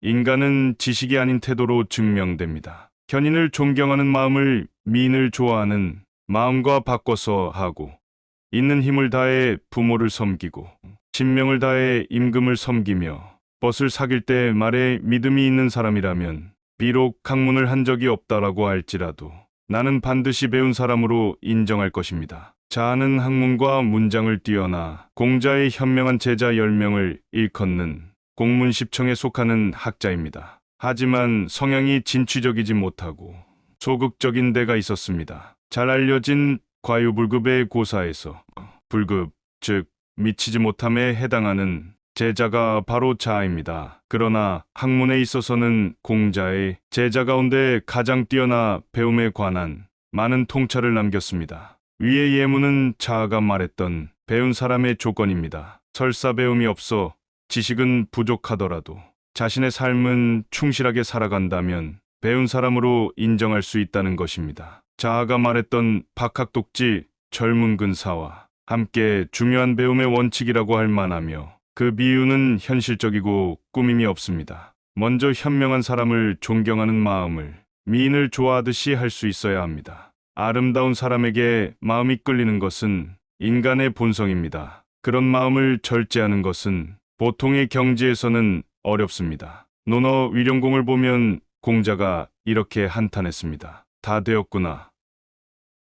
인간은 지식이 아닌 태도로 증명됩니다. 현인을 존경하는 마음을 미인을 좋아하는 마음과 바꿔서 하고, 있는 힘을 다해 부모를 섬기고, 신명을 다해 임금을 섬기며, 벗을 사귈 때 말에 믿음이 있는 사람이라면 비록 학문을 한 적이 없다라고 할지라도 나는 반드시 배운 사람으로 인정할 것입니다. 자아는 학문과 문장을 뛰어나 공자의 현명한 제자 10명을 일컫는 공문십청에 속하는 학자입니다. 하지만 성향이 진취적이지 못하고 소극적인 데가 있었습니다. 잘 알려진 과유불급의 고사에서 불급, 즉 미치지 못함에 해당하는 제자가 바로 자아입니다. 그러나 학문에 있어서는 공자의 제자 가운데 가장 뛰어나 배움에 관한 많은 통찰을 남겼습니다. 위의 예문은 자아가 말했던 배운 사람의 조건입니다. 설사 배움이 없어 지식은 부족하더라도 자신의 삶은 충실하게 살아간다면 배운 사람으로 인정할 수 있다는 것입니다. 자아가 말했던 박학독지 젊은 근사와 함께 중요한 배움의 원칙이라고 할 만하며 그 비유는 현실적이고 꾸밈이 없습니다. 먼저 현명한 사람을 존경하는 마음을 미인을 좋아하듯이 할 수 있어야 합니다. 아름다운 사람에게 마음이 끌리는 것은 인간의 본성입니다. 그런 마음을 절제하는 것은 보통의 경지에서는 어렵습니다. 논어 위령공을 보면 공자가 이렇게 한탄했습니다. 다 되었구나.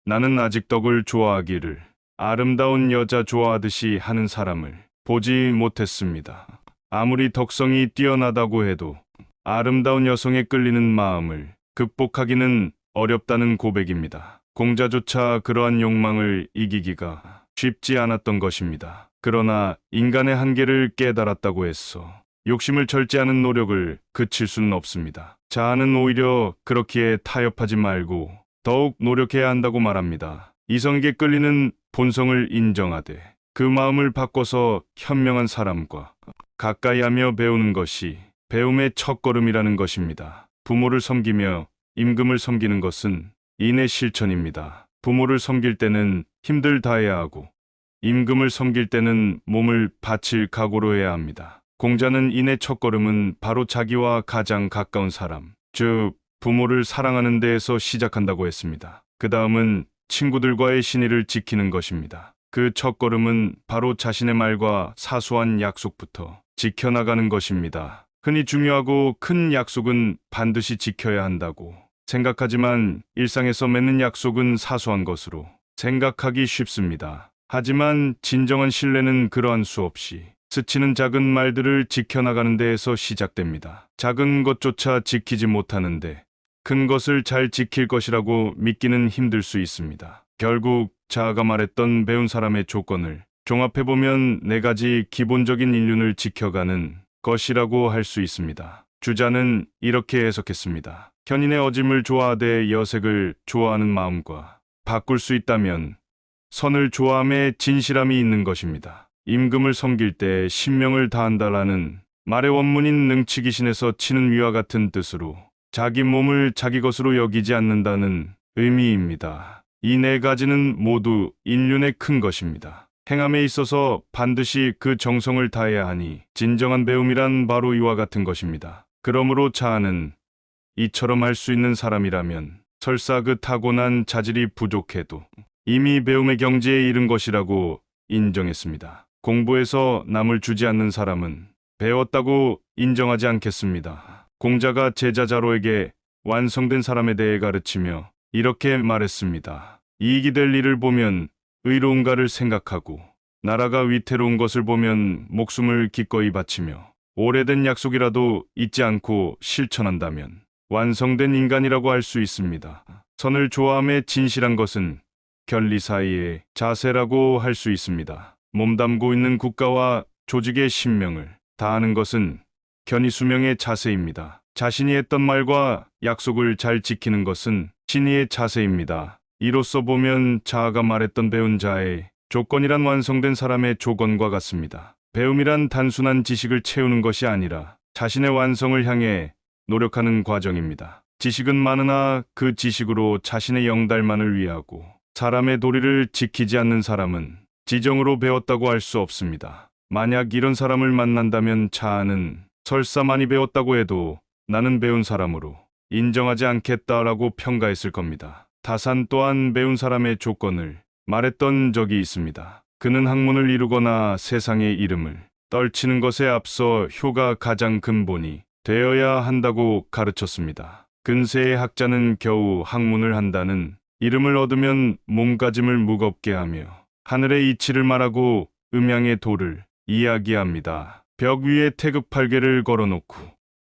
나는 아직 덕을 좋아하기를 아름다운 여자 좋아하듯이 하는 사람을 보지 못했습니다. 아무리 덕성이 뛰어나다고 해도 아름다운 여성에 끌리는 마음을 극복하기는 어렵다는 고백입니다. 공자조차 그러한 욕망을 이기기가 쉽지 않았던 것입니다. 그러나 인간의 한계를 깨달았다고 해서 욕심을 절제하는 노력을 그칠 수는 없습니다. 자아는 오히려 그렇기에 타협하지 말고 더욱 노력해야 한다고 말합니다. 이성에게 끌리는 본성을 인정하되 그 마음을 바꿔서 현명한 사람과 가까이하며 배우는 것이 배움의 첫걸음이라는 것입니다. 부모를 섬기며 임금을 섬기는 것은 인의 실천입니다. 부모를 섬길 때는 힘들 다해야 하고 임금을 섬길 때는 몸을 바칠 각오로 해야 합니다. 공자는 인의 첫걸음은 바로 자기와 가장 가까운 사람, 즉 부모를 사랑하는 데에서 시작한다고 했습니다. 그 다음은 친구들과의 신의를 지키는 것입니다. 그 첫걸음은 바로 자신의 말과 사소한 약속부터 지켜나가는 것입니다. 흔히 중요하고 큰 약속은 반드시 지켜야 한다고 생각하지만 일상에서 맺는 약속은 사소한 것으로 생각하기 쉽습니다. 하지만 진정한 신뢰는 그러한 수없이 스치는 작은 말들을 지켜나가는 데에서 시작됩니다. 작은 것조차 지키지 못하는데 큰 것을 잘 지킬 것이라고 믿기는 힘들 수 있습니다. 결국 자아가 말했던 배운 사람의 조건을 종합해보면 4가지 기본적인 인륜을 지켜가는 것이라고 할 수 있습니다. 주자는 이렇게 해석했습니다. 현인의 어짐을 좋아하되 여색을 좋아하는 마음과 바꿀 수 있다면 선을 좋아함에 진실함이 있는 것입니다. 임금을 섬길 때 신명을 다한다라는 말의 원문인 능치기신에서 치는 위와 같은 뜻으로 자기 몸을 자기 것으로 여기지 않는다는 의미입니다. 이 4가지는 모두 인륜의 큰 것입니다. 행함에 있어서 반드시 그 정성을 다해야 하니 진정한 배움이란 바로 이와 같은 것입니다. 그러므로 자아는 이처럼 할 수 있는 사람이라면 설사 그 타고난 자질이 부족해도 이미 배움의 경지에 이른 것이라고 인정했습니다. 공부해서 남을 주지 않는 사람은 배웠다고 인정하지 않겠습니다. 공자가 제자 자로에게 완성된 사람에 대해 가르치며 이렇게 말했습니다. 이익이 될 일을 보면 의로운가를 생각하고 나라가 위태로운 것을 보면 목숨을 기꺼이 바치며 오래된 약속이라도 잊지 않고 실천한다면 완성된 인간이라고 할 수 있습니다. 선을 좋아함에 진실한 것은 견리 사이의 자세라고 할 수 있습니다. 몸담고 있는 국가와 조직의 신명을 다하는 것은 견이수명의 자세입니다. 자신이 했던 말과 약속을 잘 지키는 것은 신의의 자세입니다. 이로써 보면 자아가 말했던 배운 자의 조건이란 완성된 사람의 조건과 같습니다. 배움이란 단순한 지식을 채우는 것이 아니라 자신의 완성을 향해 노력하는 과정입니다. 지식은 많으나 그 지식으로 자신의 영달만을 위하고 사람의 도리를 지키지 않는 사람은 지정으로 배웠다고 할 수 없습니다. 만약 이런 사람을 만난다면 자아는 설사 많이 배웠다고 해도 나는 배운 사람으로 인정하지 않겠다라고 평가했을 겁니다. 다산 또한 배운 사람의 조건을 말했던 적이 있습니다. 그는 학문을 이루거나 세상의 이름을 떨치는 것에 앞서 효가 가장 근본이 되어야 한다고 가르쳤습니다. 근세의 학자는 겨우 학문을 한다는 이름을 얻으면 몸가짐을 무겁게 하며 하늘의 이치를 말하고 음양의 도를 이야기합니다. 벽 위에 태극팔개를 걸어놓고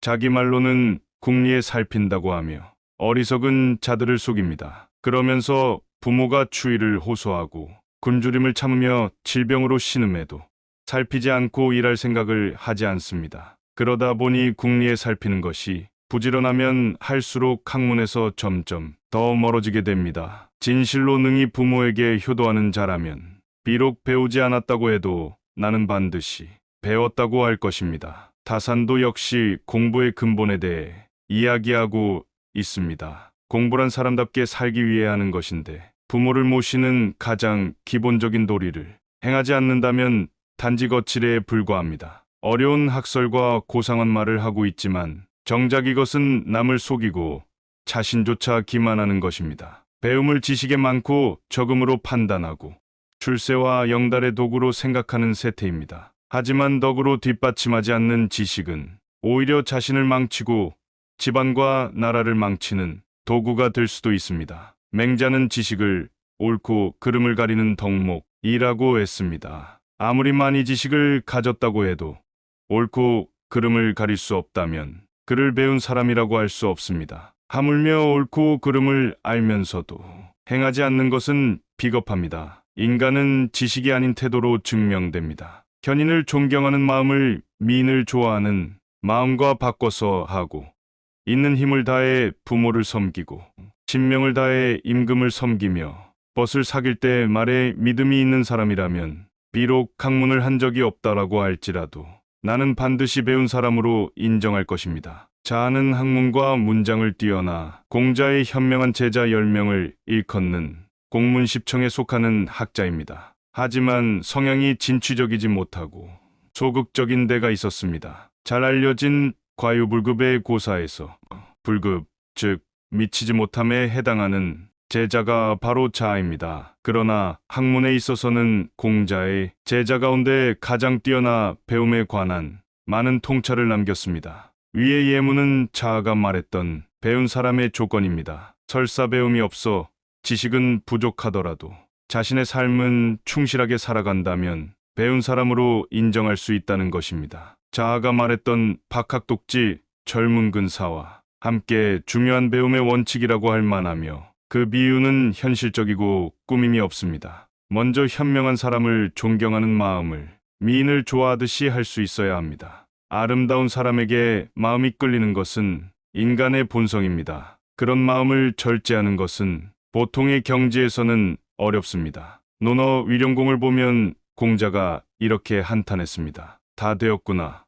자기 말로는 궁리에 살핀다고 하며 어리석은 자들을 속입니다. 그러면서 부모가 추위를 호소하고 굶주림을 참으며 질병으로 신음해도 살피지 않고 일할 생각을 하지 않습니다. 그러다 보니 궁리에 살피는 것이 부지런하면 할수록 학문에서 점점 더 멀어지게 됩니다. 진실로 능히 부모에게 효도하는 자라면 비록 배우지 않았다고 해도 나는 반드시 배웠다고 할 것입니다. 다산도 역시 공부의 근본에 대해 이야기하고 있습니다. 공부란 사람답게 살기 위해 하는 것인데 부모를 모시는 가장 기본적인 도리를 행하지 않는다면 단지 거칠에 불과합니다. 어려운 학설과 고상한 말을 하고 있지만 정작 이것은 남을 속이고 자신조차 기만하는 것입니다. 배움을 지식에 많고 적음으로 판단하고 출세와 영달의 도구로 생각하는 세태입니다. 하지만 덕으로 뒷받침하지 않는 지식은 오히려 자신을 망치고 집안과 나라를 망치는 도구가 될 수도 있습니다. 맹자는 지식을 옳고 그름을 가리는 덕목이라고 했습니다. 아무리 많이 지식을 가졌다고 해도 옳고 그름을 가릴 수 없다면 그를 배운 사람이라고 할 수 없습니다. 하물며 옳고 그름을 알면서도 행하지 않는 것은 비겁합니다. 인간은 지식이 아닌 태도로 증명됩니다. 현인을 존경하는 마음을 미인을 좋아하는 마음과 바꿔서 하고 있는 힘을 다해 부모를 섬기고 신명을 다해 임금을 섬기며 벗을 사귈 때 말에 믿음이 있는 사람이라면 비록 학문을 한 적이 없다라고 할지라도 나는 반드시 배운 사람으로 인정할 것입니다. 자아는 학문과 문장을 뛰어나 공자의 현명한 제자 10명을 일컫는 공문십청에 속하는 학자입니다. 하지만 성향이 진취적이지 못하고 소극적인 데가 있었습니다. 잘 알려진 과유불급의 고사에서 불급, 즉 미치지 못함에 해당하는 제자가 바로 자아입니다. 그러나 학문에 있어서는 공자의 제자 가운데 가장 뛰어나 배움에 관한 많은 통찰을 남겼습니다. 위의 예문은 자아가 말했던 배운 사람의 조건입니다. 설사 배움이 없어 지식은 부족하더라도 자신의 삶은 충실하게 살아간다면 배운 사람으로 인정할 수 있다는 것입니다. 자아가 말했던 박학독지 젊은 근사와 함께 중요한 배움의 원칙이라고 할 만하며 그 비유는 현실적이고 꾸밈이 없습니다. 먼저 현명한 사람을 존경하는 마음을 미인을 좋아하듯이 할 수 있어야 합니다. 아름다운 사람에게 마음이 끌리는 것은 인간의 본성입니다. 그런 마음을 절제하는 것은 보통의 경지에서는 어렵습니다. 논어 위령공을 보면 공자가 이렇게 한탄했습니다. 다 되었구나.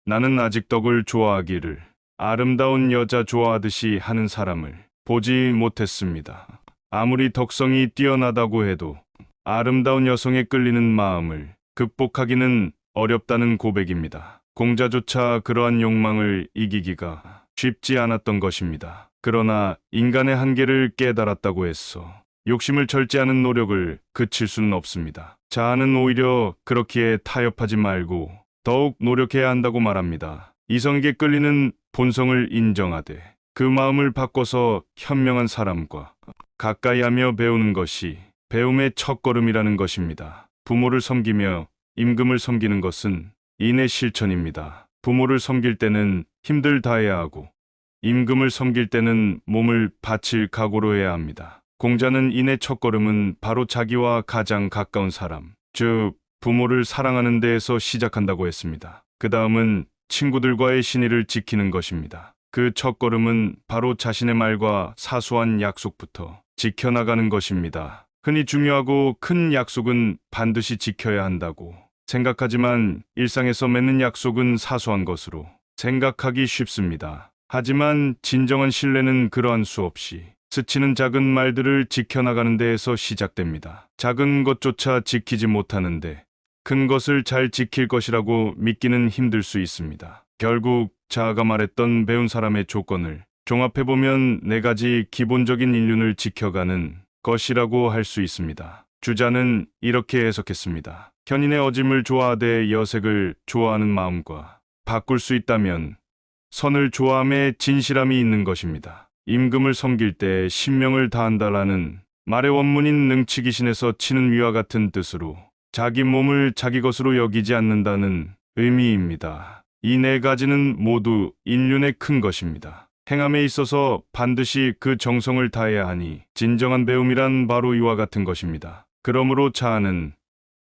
나는 아직 덕을 좋아하기를 아름다운 여자 좋아하듯이 하는 사람을 보지 못했습니다. 아무리 덕성이 뛰어나다고 해도 아름다운 여성에 끌리는 마음을 극복하기는 어렵다는 고백입니다. 공자조차 그러한 욕망을 이기기가 쉽지 않았던 것입니다. 그러나 인간의 한계를 깨달았다고 해서 욕심을 절제하는 노력을 그칠 수는 없습니다. 자아는 오히려 그렇기에 타협하지 말고 더욱 노력해야 한다고 말합니다. 이성에게 끌리는 본성을 인정하되 그 마음을 바꿔서 현명한 사람과 가까이하며 배우는 것이 배움의 첫걸음이라는 것입니다. 부모를 섬기며 임금을 섬기는 것은 인의 실천입니다. 부모를 섬길 때는 힘들 다해야 하고 임금을 섬길 때는 몸을 바칠 각오로 해야 합니다. 공자는 인의 첫걸음은 바로 자기와 가장 가까운 사람, 즉 부모를 사랑하는 데에서 시작한다고 했습니다. 그 다음은 친구들과의 신의를 지키는 것입니다. 그 첫걸음은 바로 자신의 말과 사소한 약속부터 지켜나가는 것입니다. 흔히 중요하고 큰 약속은 반드시 지켜야 한다고 생각하지만 일상에서 맺는 약속은 사소한 것으로 생각하기 쉽습니다. 하지만 진정한 신뢰는 그러한 수없이 스치는 작은 말들을 지켜나가는 데에서 시작됩니다. 작은 것조차 지키지 못하는데 큰 것을 잘 지킬 것이라고 믿기는 힘들 수 있습니다. 결국 자아가 말했던 배운 사람의 조건을 종합해보면 네 가지 기본적인 인륜을 지켜가는 것이라고 할 수 있습니다. 주자는 이렇게 해석했습니다. 현인의 어짐을 좋아하되 여색을 좋아하는 마음과 바꿀 수 있다면 선을 좋아함에 진실함이 있는 것입니다. 임금을 섬길 때 신명을 다한다라는 말의 원문인 능치기신에서 치는 위와 같은 뜻으로 자기 몸을 자기 것으로 여기지 않는다는 의미입니다. 이 네 가지는 모두 인륜의 큰 것입니다. 행함에 있어서 반드시 그 정성을 다해야 하니 진정한 배움이란 바로 이와 같은 것입니다. 그러므로 자아는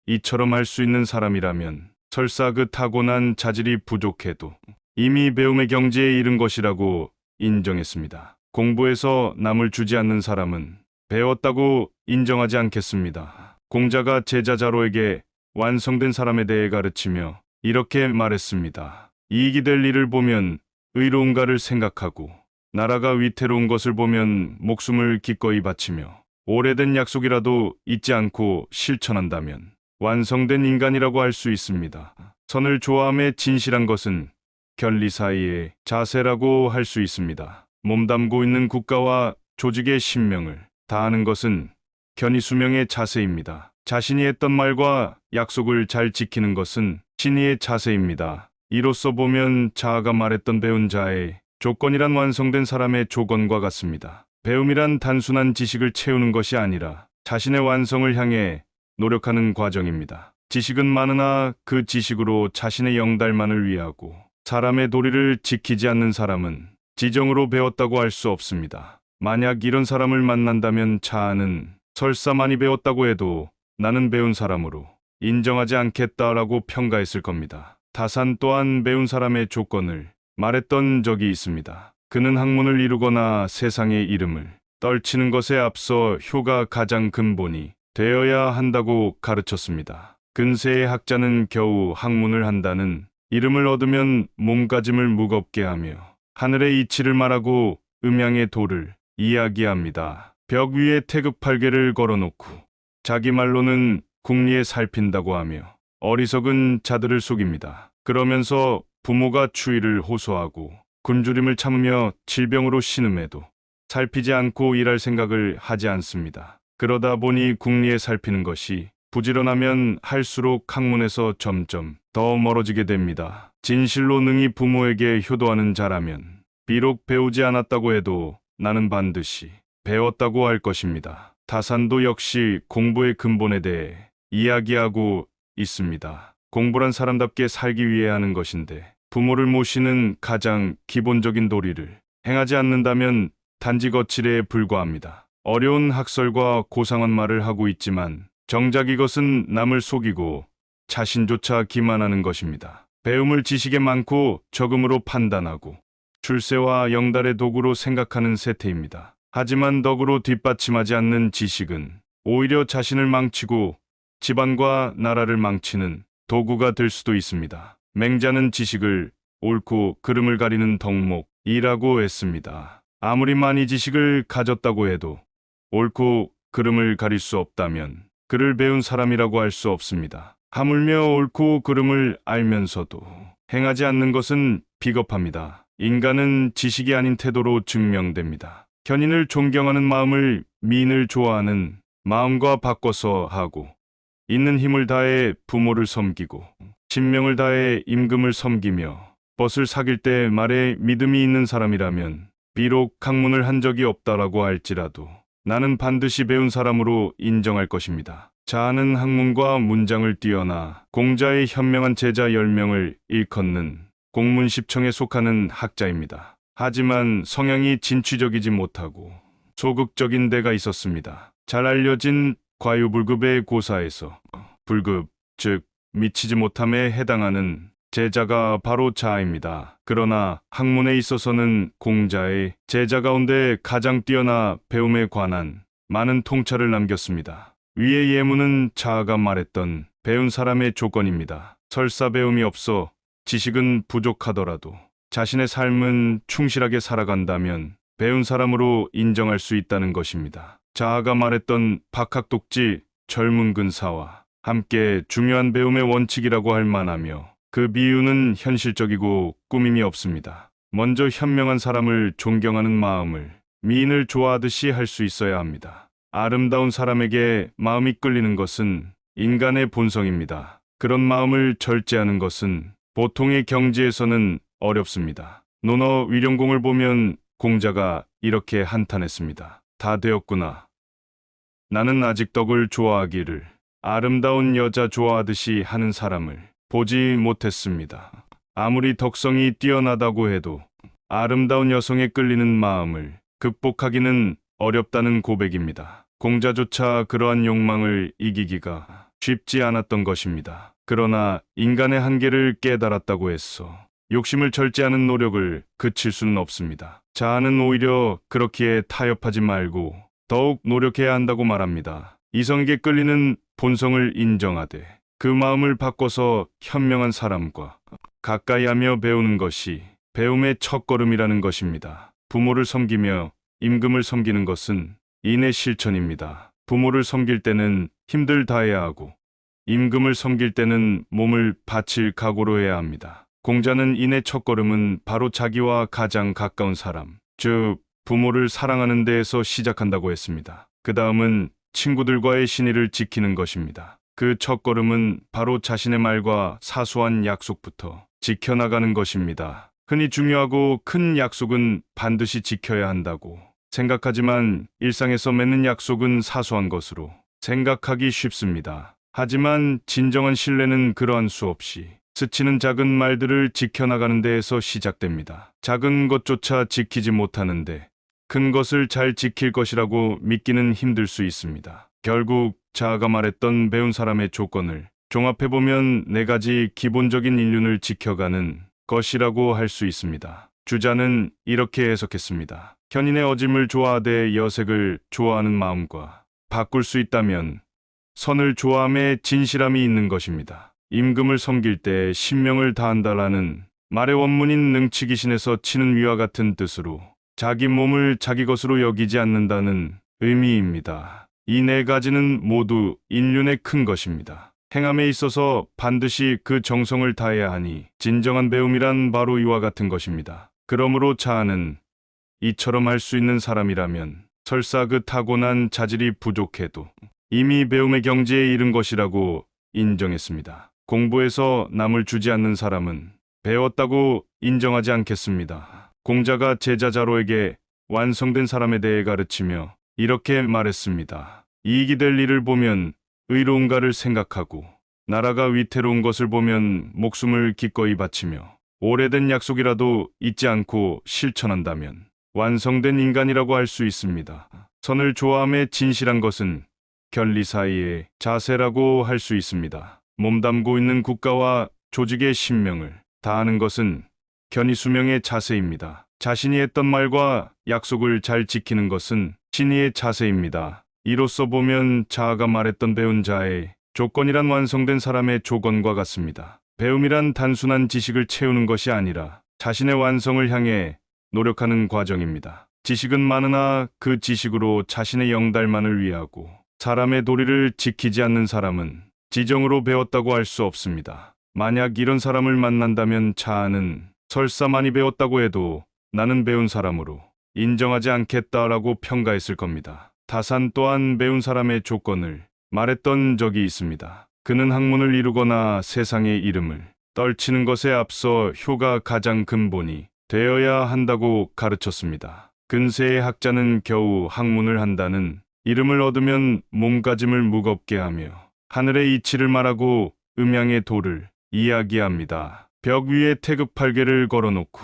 이처럼 할 수 있는 사람이라면 설사 그 타고난 자질이 부족해도 이미 배움의 경지에 이른 것이라고 인정했습니다. 공부해서 남을 주지 않는 사람은 배웠다고 인정하지 않겠습니다. 공자가 제자 자로에게 완성된 사람에 대해 가르치며 이렇게 말했습니다. 이익이 될 일을 보면 의로운가를 생각하고 나라가 위태로운 것을 보면 목숨을 기꺼이 바치며 오래된 약속이라도 잊지 않고 실천한다면 완성된 인간이라고 할 수 있습니다. 선을 좋아함에 진실한 것은 견리 사이의 자세라고 할 수 있습니다. 몸담고 있는 국가와 조직의 신명을 다하는 것은 견이수명의 자세입니다. 자신이 했던 말과 약속을 잘 지키는 것은 신의의 자세입니다. 이로써 보면 자아가 말했던 배운 자의 조건이란 완성된 사람의 조건과 같습니다. 배움이란 단순한 지식을 채우는 것이 아니라 자신의 완성을 향해 노력하는 과정입니다. 지식은 많으나 그 지식으로 자신의 영달만을 위하고 사람의 도리를 지키지 않는 사람은 지정으로 배웠다고 할 수 없습니다. 만약 이런 사람을 만난다면 자아는 설사 많이 배웠다고 해도 나는 배운 사람으로 인정하지 않겠다라고 평가했을 겁니다. 다산 또한 배운 사람의 조건을 말했던 적이 있습니다. 그는 학문을 이루거나 세상의 이름을 떨치는 것에 앞서 효가 가장 근본이 되어야 한다고 가르쳤습니다. 근세의 학자는 겨우 학문을 한다는 이름을 얻으면 몸가짐을 무겁게 하며 하늘의 이치를 말하고 음양의 도를 이야기합니다. 벽 위에 태극 8개를 걸어놓고 자기 말로는 궁리에 살핀다고 하며 어리석은 자들을 속입니다. 그러면서 부모가 추위를 호소하고 굶주림을 참으며 질병으로 신음해도 살피지 않고 일할 생각을 하지 않습니다. 그러다 보니 궁리에 살피는 것이 부지런하면 할수록 학문에서 점점 더 멀어지게 됩니다. 진실로 능히 부모에게 효도하는 자라면 비록 배우지 않았다고 해도 나는 반드시 배웠다고 할 것입니다. 다산도 역시 공부의 근본에 대해 이야기하고 있습니다. 공부란 사람답게 살기 위해 하는 것인데 부모를 모시는 가장 기본적인 도리를 행하지 않는다면 단지 거칠에 불과합니다. 어려운 학설과 고상한 말을 하고 있지만 정작 이것은 남을 속이고 자신조차 기만하는 것입니다. 배움을 지식에 많고 적음으로 판단하고 출세와 영달의 도구로 생각하는 세태입니다. 하지만 덕으로 뒷받침하지 않는 지식은 오히려 자신을 망치고 집안과 나라를 망치는 도구가 될 수도 있습니다. 맹자는 지식을 옳고 그름을 가리는 덕목이라고 했습니다. 아무리 많이 지식을 가졌다고 해도 옳고 그름을 가릴 수 없다면 그를 배운 사람이라고 할 수 없습니다. 하물며 옳고 그름을 알면서도 행하지 않는 것은 비겁합니다. 인간은 지식이 아닌 태도로 증명됩니다. 현인을 존경하는 마음을 미인을 좋아하는 마음과 바꿔서 하고 있는 힘을 다해 부모를 섬기고 신명을 다해 임금을 섬기며 벗을 사귈 때 말에 믿음이 있는 사람이라면 비록 학문을 한 적이 없다라고 할지라도 나는 반드시 배운 사람으로 인정할 것입니다. 자아는 학문과 문장을 뛰어나 공자의 현명한 제자 10명을 일컫는 공문십청에 속하는 학자입니다. 하지만 성향이 진취적이지 못하고 소극적인 데가 있었습니다. 잘 알려진 과유불급의 고사에서 불급, 즉 미치지 못함에 해당하는 제자가 바로 자아입니다. 그러나 학문에 있어서는 공자의 제자 가운데 가장 뛰어나 배움에 관한 많은 통찰을 남겼습니다. 위의 예문은 자아가 말했던 배운 사람의 조건입니다. 설사 배움이 없어 지식은 부족하더라도 자신의 삶은 충실하게 살아간다면 배운 사람으로 인정할 수 있다는 것입니다. 자아가 말했던 박학독지 젊은 근사와 함께 중요한 배움의 원칙이라고 할 만하며 그 비유는 현실적이고 꾸밈이 없습니다. 먼저 현명한 사람을 존경하는 마음을 미인을 좋아하듯이 할 수 있어야 합니다. 아름다운 사람에게 마음이 끌리는 것은 인간의 본성입니다. 그런 마음을 절제하는 것은 보통의 경지에서는 어렵습니다. 논어 위령공을 보면 공자가 이렇게 한탄했습니다. 다 되었구나. 나는 아직 덕을 좋아하기를 아름다운 여자 좋아하듯이 하는 사람을 보지 못했습니다. 아무리 덕성이 뛰어나다고 해도 아름다운 여성에 끌리는 마음을 극복하기는 어렵다는 고백입니다. 공자조차 그러한 욕망을 이기기가 쉽지 않았던 것입니다. 그러나 인간의 한계를 깨달았다고 해서 욕심을 절제하는 노력을 그칠 수는 없습니다. 자아는 오히려 그렇기에 타협하지 말고 더욱 노력해야 한다고 말합니다. 이성에게 끌리는 본성을 인정하되 그 마음을 바꿔서 현명한 사람과 가까이하며 배우는 것이 배움의 첫걸음이라는 것입니다. 부모를 섬기며 임금을 섬기는 것은 인의 실천입니다. 부모를 섬길 때는 힘들 다해야 하고 임금을 섬길 때는 몸을 바칠 각오로 해야 합니다. 공자는 인의 첫걸음은 바로 자기와 가장 가까운 사람, 즉 부모를 사랑하는 데에서 시작한다고 했습니다. 그 다음은 친구들과의 신의를 지키는 것입니다. 그 첫걸음은 바로 자신의 말과 사소한 약속부터 지켜나가는 것입니다. 흔히 중요하고 큰 약속은 반드시 지켜야 한다고 생각하지만 일상에서 맺는 약속은 사소한 것으로 생각하기 쉽습니다. 하지만 진정한 신뢰는 그러한 수없이 스치는 작은 말들을 지켜나가는 데에서 시작됩니다. 작은 것조차 지키지 못하는데 큰 것을 잘 지킬 것이라고 믿기는 힘들 수 있습니다. 결국 자아가 말했던 배운 사람의 조건을 종합해보면 4가지 기본적인 인륜을 지켜가는 것이라고 할 수 있습니다. 주자는 이렇게 해석했습니다. 현인의 어짐을 좋아하되 여색을 좋아하는 마음과 바꿀 수 있다면 선을 좋아함에 진실함이 있는 것입니다. 임금을 섬길 때 신명을 다한다라는 말의 원문인 능치기신에서 치는 위와 같은 뜻으로 자기 몸을 자기 것으로 여기지 않는다는 의미입니다. 이 4가지는 모두 인륜의 큰 것입니다. 행함에 있어서 반드시 그 정성을 다해야 하니 진정한 배움이란 바로 이와 같은 것입니다. 그러므로 자아는 이처럼 할 수 있는 사람이라면 설사 그 타고난 자질이 부족해도 이미 배움의 경지에 이른 것이라고 인정했습니다. 공부해서 남을 주지 않는 사람은 배웠다고 인정하지 않겠습니다. 공자가 제자 자로에게 완성된 사람에 대해 가르치며 이렇게 말했습니다. 이익이 될 일을 보면 의로운가를 생각하고 나라가 위태로운 것을 보면 목숨을 기꺼이 바치며 오래된 약속이라도 잊지 않고 실천한다면 완성된 인간이라고 할 수 있습니다. 선을 좋아함에 진실한 것은 견리 사이의 자세라고 할 수 있습니다. 몸담고 있는 국가와 조직의 신명을 다하는 것은 견이수명의 자세입니다. 자신이 했던 말과 약속을 잘 지키는 것은 신의의 자세입니다. 이로써 보면 자아가 말했던 배운 자의 조건이란 완성된 사람의 조건과 같습니다. 배움이란 단순한 지식을 채우는 것이 아니라 자신의 완성을 향해 노력하는 과정입니다. 지식은 많으나 그 지식으로 자신의 영달만을 위하고 사람의 도리를 지키지 않는 사람은 지정으로 배웠다고 할 수 없습니다. 만약 이런 사람을 만난다면 자아는 설사 많이 배웠다고 해도 나는 배운 사람으로 인정하지 않겠다라고 평가했을 겁니다. 다산 또한 배운 사람의 조건을 말했던 적이 있습니다. 그는 학문을 이루거나 세상의 이름을 떨치는 것에 앞서 효가 가장 근본이 되어야 한다고 가르쳤습니다. 근세의 학자는 겨우 학문을 한다는 이름을 얻으면 몸가짐을 무겁게 하며 하늘의 이치를 말하고 음양의 도를 이야기합니다. 벽 위에 태극팔개를 걸어놓고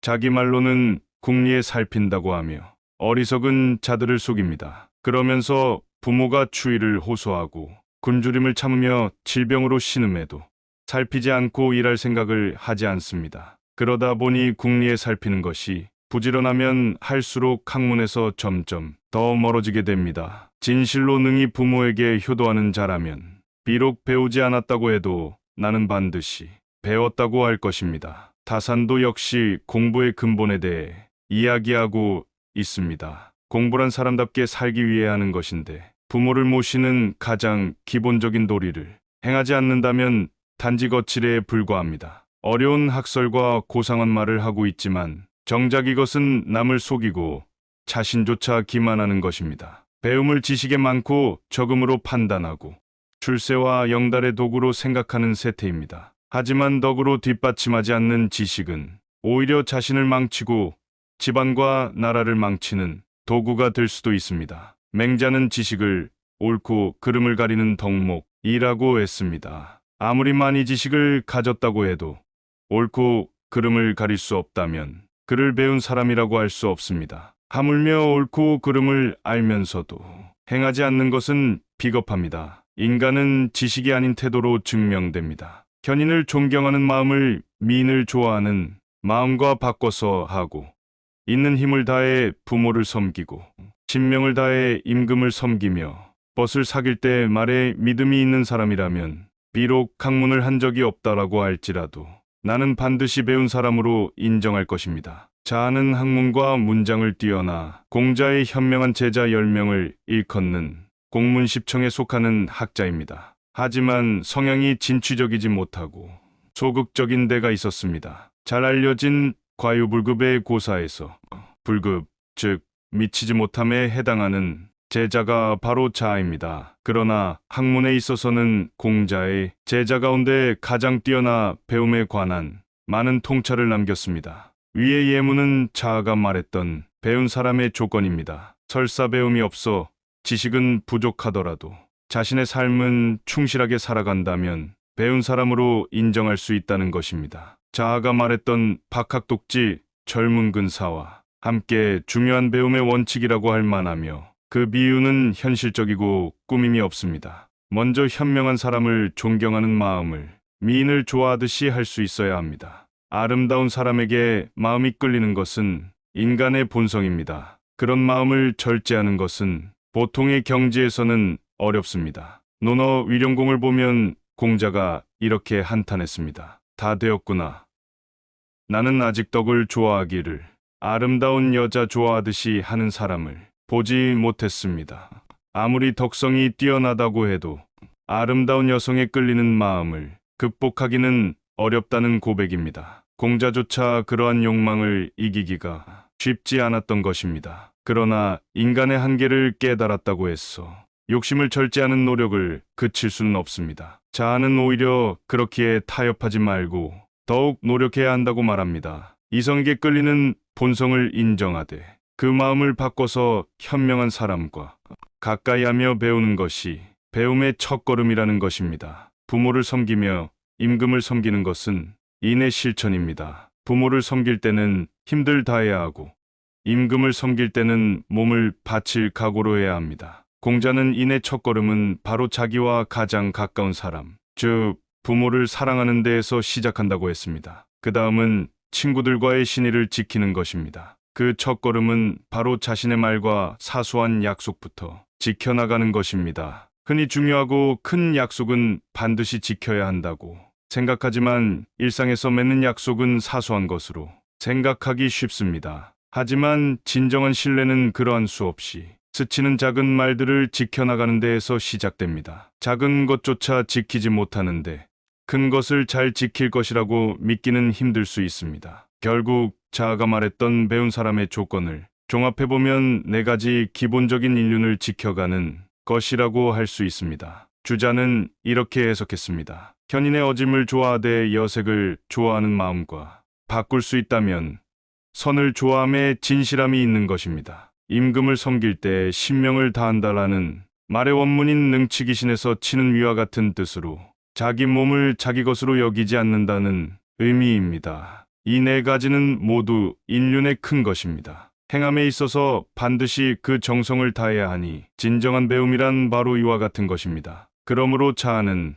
자기 말로는 궁리에 살핀다고 하며 어리석은 자들을 속입니다. 그러면서 부모가 추위를 호소하고 굶주림을 참으며 질병으로 신음해도 살피지 않고 일할 생각을 하지 않습니다. 그러다 보니 궁리에 살피는 것이 부지런하면 할수록 학문에서 점점 더 멀어지게 됩니다. 진실로 능히 부모에게 효도하는 자라면 비록 배우지 않았다고 해도 나는 반드시 배웠다고 할 것입니다. 다산도 역시 공부의 근본에 대해 이야기하고 있습니다. 공부란 사람답게 살기 위해 하는 것인데 부모를 모시는 가장 기본적인 도리를 행하지 않는다면 단지 거칠에 불과합니다. 어려운 학설과 고상한 말을 하고 있지만 정작 이것은 남을 속이고 자신조차 기만하는 것입니다. 배움을 지식에 많고 적음으로 판단하고 출세와 영달의 도구로 생각하는 세태입니다. 하지만 덕으로 뒷받침하지 않는 지식은 오히려 자신을 망치고 집안과 나라를 망치는 도구가 될 수도 있습니다. 맹자는 지식을 옳고 그름을 가리는 덕목이라고 했습니다. 아무리 많이 지식을 가졌다고 해도 옳고 그름을 가릴 수 없다면 그를 배운 사람이라고 할 수 없습니다. 하물며 옳고 그름을 알면서도 행하지 않는 것은 비겁합니다. 인간은 지식이 아닌 태도로 증명됩니다. 현인을 존경하는 마음을 미인을 좋아하는 마음과 바꿔서 하고, 있는 힘을 다해 부모를 섬기고 신명을 다해 임금을 섬기며 벗을 사귈 때 말에 믿음이 있는 사람이라면 비록 학문을 한 적이 없다라고 할지라도 나는 반드시 배운 사람으로 인정할 것입니다. 자아는 학문과 문장을 뛰어나 공자의 현명한 제자 10명을 일컫는 공문십청에 속하는 학자입니다. 하지만 성향이 진취적이지 못하고 소극적인 데가 있었습니다. 잘 알려진 과유불급의 고사에서 불급, 즉 미치지 못함에 해당하는 제자가 바로 자아입니다. 그러나 학문에 있어서는 공자의 제자 가운데 가장 뛰어나 배움에 관한 많은 통찰을 남겼습니다. 위의 예문은 자아가 말했던 배운 사람의 조건입니다. 설사 배움이 없어 지식은 부족하더라도 자신의 삶은 충실하게 살아간다면 배운 사람으로 인정할 수 있다는 것입니다. 자아가 말했던 박학독지 젊은 근사와 함께 중요한 배움의 원칙이라고 할 만하며 그 비유는 현실적이고 꾸밈이 없습니다. 먼저 현명한 사람을 존경하는 마음을 미인을 좋아하듯이 할 수 있어야 합니다. 아름다운 사람에게 마음이 끌리는 것은 인간의 본성입니다. 그런 마음을 절제하는 것은 보통의 경지에서는 어렵습니다. 논어 위령공을 보면 공자가 이렇게 한탄했습니다. 다 되었구나. 나는 아직 덕을 좋아하기를 아름다운 여자 좋아하듯이 하는 사람을 보지 못했습니다. 아무리 덕성이 뛰어나다고 해도 아름다운 여성에 끌리는 마음을 극복하기는 어렵다는 고백입니다. 공자조차 그러한 욕망을 이기기가 쉽지 않았던 것입니다. 그러나 인간의 한계를 깨달았다고 해서 욕심을 절제하는 노력을 그칠 수는 없습니다. 자아는 오히려 그렇기에 타협하지 말고 더욱 노력해야 한다고 말합니다. 이성에게 끌리는 본성을 인정하되 그 마음을 바꿔서 현명한 사람과 가까이하며 배우는 것이 배움의 첫걸음이라는 것입니다. 부모를 섬기며 임금을 섬기는 것은 인의 실천입니다. 부모를 섬길 때는 힘들 다해야 하고 임금을 섬길 때는 몸을 바칠 각오로 해야 합니다. 공자는 인의 첫걸음은 바로 자기와 가장 가까운 사람, 즉 부모를 사랑하는 데에서 시작한다고 했습니다. 그 다음은 친구들과의 신의를 지키는 것입니다. 그 첫걸음은 바로 자신의 말과 사소한 약속부터 지켜나가는 것입니다. 흔히 중요하고 큰 약속은 반드시 지켜야 한다고 생각하지만 일상에서 맺는 약속은 사소한 것으로 생각하기 쉽습니다. 하지만 진정한 신뢰는 그러한 수없이 스치는 작은 말들을 지켜나가는 데에서 시작됩니다. 작은 것조차 지키지 못하는데 큰 것을 잘 지킬 것이라고 믿기는 힘들 수 있습니다. 결국 자아가 말했던 배운 사람의 조건을 종합해보면 4가지 기본적인 인륜을 지켜가는 것이라고 할 수 있습니다. 주자는 이렇게 해석했습니다. 현인의 어짐을 좋아하되 여색을 좋아하는 마음과 바꿀 수 있다면 선을 좋아함에 진실함이 있는 것입니다. 임금을 섬길 때 신명을 다한다라는 말의 원문인 능치기신에서 치는 위와 같은 뜻으로 자기 몸을 자기 것으로 여기지 않는다는 의미입니다. 이 4가지는 모두 인륜의 큰 것입니다. 행함에 있어서 반드시 그 정성을 다해야 하니 진정한 배움이란 바로 이와 같은 것입니다. 그러므로 자아는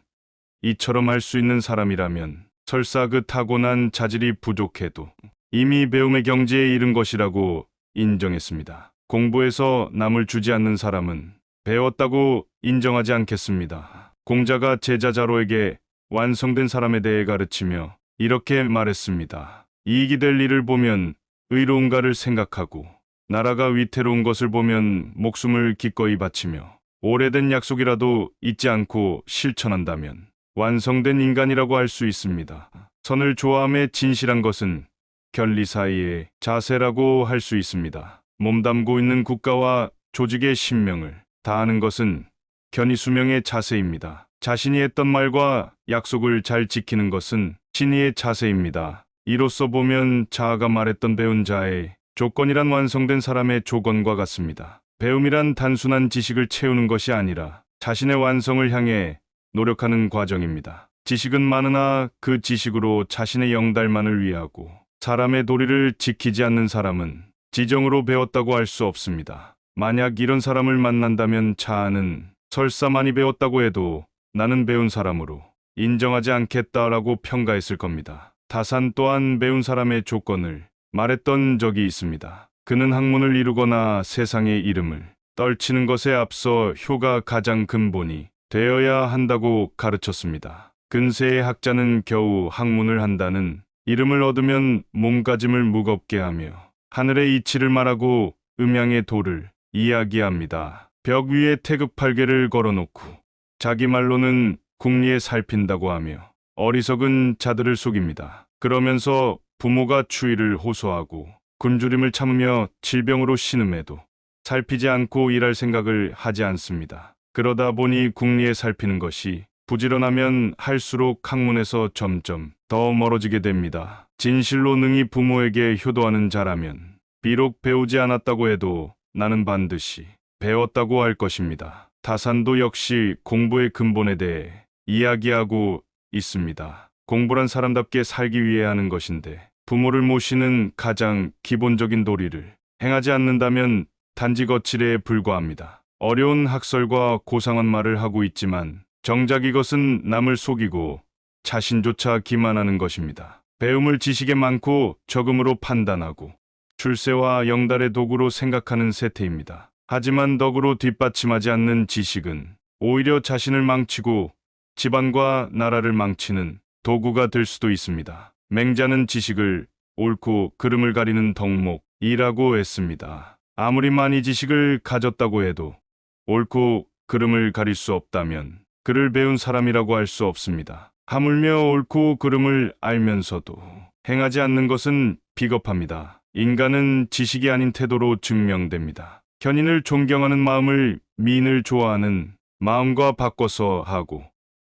이처럼 할 수 있는 사람이라면 설사 그 타고난 자질이 부족해도 이미 배움의 경지에 이른 것이라고 인정했습니다. 공부해서 남을 주지 않는 사람은 배웠다고 인정하지 않겠습니다. 공자가 제자 자로에게 완성된 사람에 대해 가르치며 이렇게 말했습니다. 이익이 될 일을 보면 의로운가를 생각하고 나라가 위태로운 것을 보면 목숨을 기꺼이 바치며 오래된 약속이라도 잊지 않고 실천한다면 완성된 인간이라고 할 수 있습니다. 선을 좋아함에 진실한 것은 견리 사이의 자세라고 할 수 있습니다. 몸담고 있는 국가와 조직의 신명을 다하는 것은 견이수명의 자세입니다. 자신이 했던 말과 약속을 잘 지키는 것은 신의의 자세입니다. 이로써 보면 자아가 말했던 배운 자의 조건이란 완성된 사람의 조건과 같습니다. 배움이란 단순한 지식을 채우는 것이 아니라 자신의 완성을 향해 노력하는 과정입니다. 지식은 많으나 그 지식으로 자신의 영달만을 위하고 사람의 도리를 지키지 않는 사람은 지정으로 배웠다고 할 수 없습니다. 만약 이런 사람을 만난다면 자아는 설사 많이 배웠다고 해도 나는 배운 사람으로 인정하지 않겠다라고 평가했을 겁니다. 다산 또한 배운 사람의 조건을 말했던 적이 있습니다. 그는 학문을 이루거나 세상의 이름을 떨치는 것에 앞서 효가 가장 근본이 되어야 한다고 가르쳤습니다. 근세의 학자는 겨우 학문을 한다는 이름을 얻으면 몸가짐을 무겁게 하며 하늘의 이치를 말하고 음양의 도를 이야기합니다. 벽 위에 태극팔개를 걸어놓고 자기 말로는 궁리에 살핀다고 하며 어리석은 자들을 속입니다. 그러면서 부모가 추위를 호소하고 굶주림을 참으며 질병으로 신음해도 살피지 않고 일할 생각을 하지 않습니다. 그러다 보니 궁리에 살피는 것이 부지런하면 할수록 학문에서 점점 더 멀어지게 됩니다. 진실로 능히 부모에게 효도하는 자라면 비록 배우지 않았다고 해도 나는 반드시 배웠다고 할 것입니다. 다산도 역시 공부의 근본에 대해 이야기하고 있습니다. 공부란 사람답게 살기 위해 하는 것인데 부모를 모시는 가장 기본적인 도리를 행하지 않는다면 단지 거칠에 불과합니다. 어려운 학설과 고상한 말을 하고 있지만 정작 이것은 남을 속이고 자신조차 기만하는 것입니다. 배움을 지식에 많고 적음으로 판단하고 출세와 영달의 도구로 생각하는 세태입니다. 하지만 덕으로 뒷받침하지 않는 지식은 오히려 자신을 망치고 집안과 나라를 망치는 도구가 될 수도 있습니다. 맹자는 지식을 옳고 그름을 가리는 덕목이라고 했습니다. 아무리 많이 지식을 가졌다고 해도 옳고 그름을 가릴 수 없다면 그를 배운 사람이라고 할 수 없습니다. 하물며 옳고 그름을 알면서도 행하지 않는 것은 비겁합니다. 인간은 지식이 아닌 태도로 증명됩니다. 현인을 존경하는 마음을 미인을 좋아하는 마음과 바꿔서 하고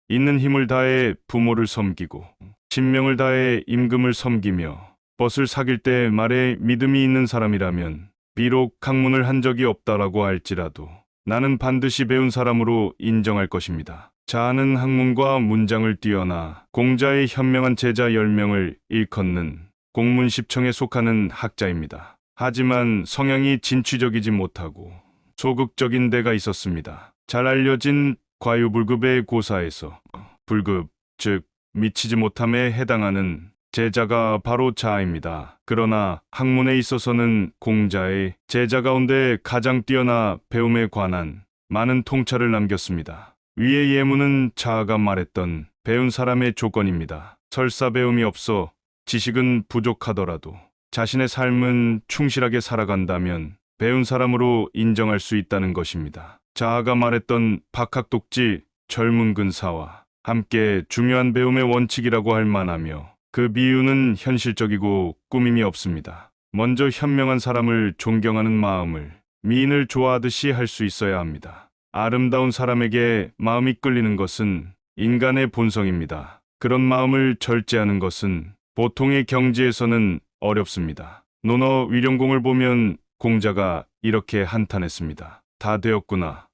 있는 힘을 다해 부모를 섬기고 신명을 다해 임금을 섬기며 벗을 사귈 때 말에 믿음이 있는 사람이라면 비록 학문을 한 적이 없다라고 할지라도 나는 반드시 배운 사람으로 인정할 것입니다. 자아는 학문과 문장을 뛰어나 공자의 현명한 제자 10명을 일컫는 공문십청에 속하는 학자입니다. 하지만 성향이 진취적이지 못하고 소극적인 데가 있었습니다. 잘 알려진 과유불급의 고사에서 불급, 즉 미치지 못함에 해당하는 제자가 바로 자아입니다. 그러나 학문에 있어서는 공자의 제자 가운데 가장 뛰어나 배움에 관한 많은 통찰을 남겼습니다. 위의 예문은 자아가 말했던 배운 사람의 조건입니다. 설사 배움이 없어 지식은 부족하더라도 자신의 삶은 충실하게 살아간다면 배운 사람으로 인정할 수 있다는 것입니다. 자아가 말했던 박학독지 젊은 근사와 함께 중요한 배움의 원칙이라고 할 만하며 그 비유는 현실적이고 꾸밈이 없습니다. 먼저 현명한 사람을 존경하는 마음을 미인을 좋아하듯이 할 수 있어야 합니다. 아름다운 사람에게 마음이 끌리는 것은 인간의 본성입니다. 그런 마음을 절제하는 것은 보통의 경지에서는 어렵습니다. 논어 위령공을 보면 공자가 이렇게 한탄했습니다. 다 되었구나.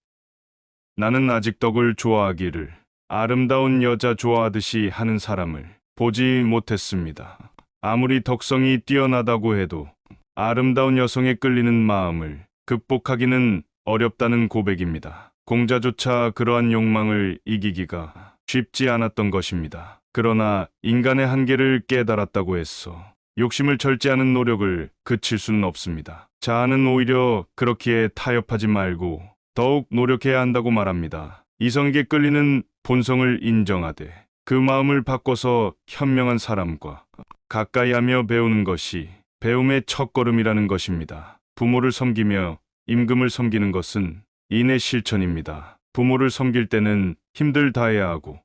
나는 아직 덕을 좋아하기를 아름다운 여자 좋아하듯이 하는 사람을 보지 못했습니다. 아무리 덕성이 뛰어나다고 해도 아름다운 여성에 끌리는 마음을 극복하기는 어렵다는 고백입니다. 공자조차 그러한 욕망을 이기기가 쉽지 않았던 것입니다. 그러나 인간의 한계를 깨달았다고 해서 욕심을 절제하는 노력을 그칠 수는 없습니다. 자아는 오히려 그렇기에 타협하지 말고 더욱 노력해야 한다고 말합니다. 이성에게 끌리는 본성을 인정하되 그 마음을 바꿔서 현명한 사람과 가까이하며 배우는 것이 배움의 첫걸음이라는 것입니다. 부모를 섬기며 임금을 섬기는 것은 인의 실천입니다. 부모를 섬길 때는 힘들 다해야 하고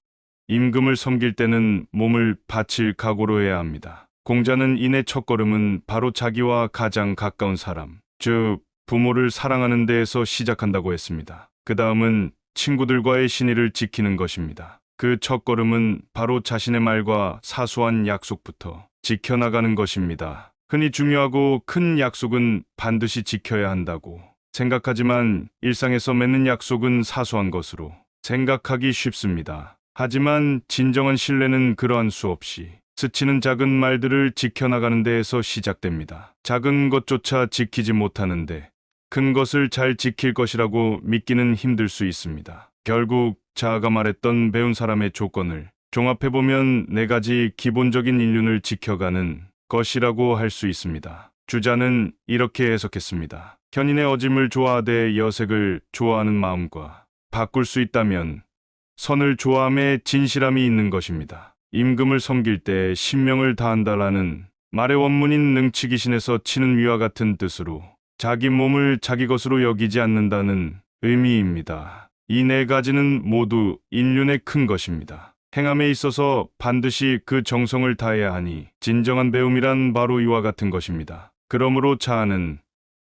임금을 섬길 때는 몸을 바칠 각오로 해야 합니다. 공자는 인의 첫걸음은 바로 자기와 가장 가까운 사람, 즉 부모를 사랑하는 데에서 시작한다고 했습니다. 그 다음은 친구들과의 신의를 지키는 것입니다. 그 첫걸음은 바로 자신의 말과 사소한 약속부터 지켜나가는 것입니다. 흔히 중요하고 큰 약속은 반드시 지켜야 한다고 생각하지만 일상에서 맺는 약속은 사소한 것으로 생각하기 쉽습니다. 하지만 진정한 신뢰는 그러한 수 없이 스치는 작은 말들을 지켜나가는 데에서 시작됩니다. 작은 것조차 지키지 못하는데 큰 것을 잘 지킬 것이라고 믿기는 힘들 수 있습니다. 결국 자아가 말했던 배운 사람의 조건을 종합해보면 4가지 기본적인 인륜을 지켜가는 것이라고 할 수 있습니다. 주자는 이렇게 해석했습니다. 현인의 어짐을 좋아하되 여색을 좋아하는 마음과 바꿀 수 있다면 선을 좋아함에 진실함이 있는 것입니다. 임금을 섬길 때 신명을 다한다라는 말의 원문인 능치기신에서 치는 위와 같은 뜻으로 자기 몸을 자기 것으로 여기지 않는다는 의미입니다. 이 4가지는 모두 인륜의 큰 것입니다. 행함에 있어서 반드시 그 정성을 다해야 하니 진정한 배움이란 바로 이와 같은 것입니다. 그러므로 자아는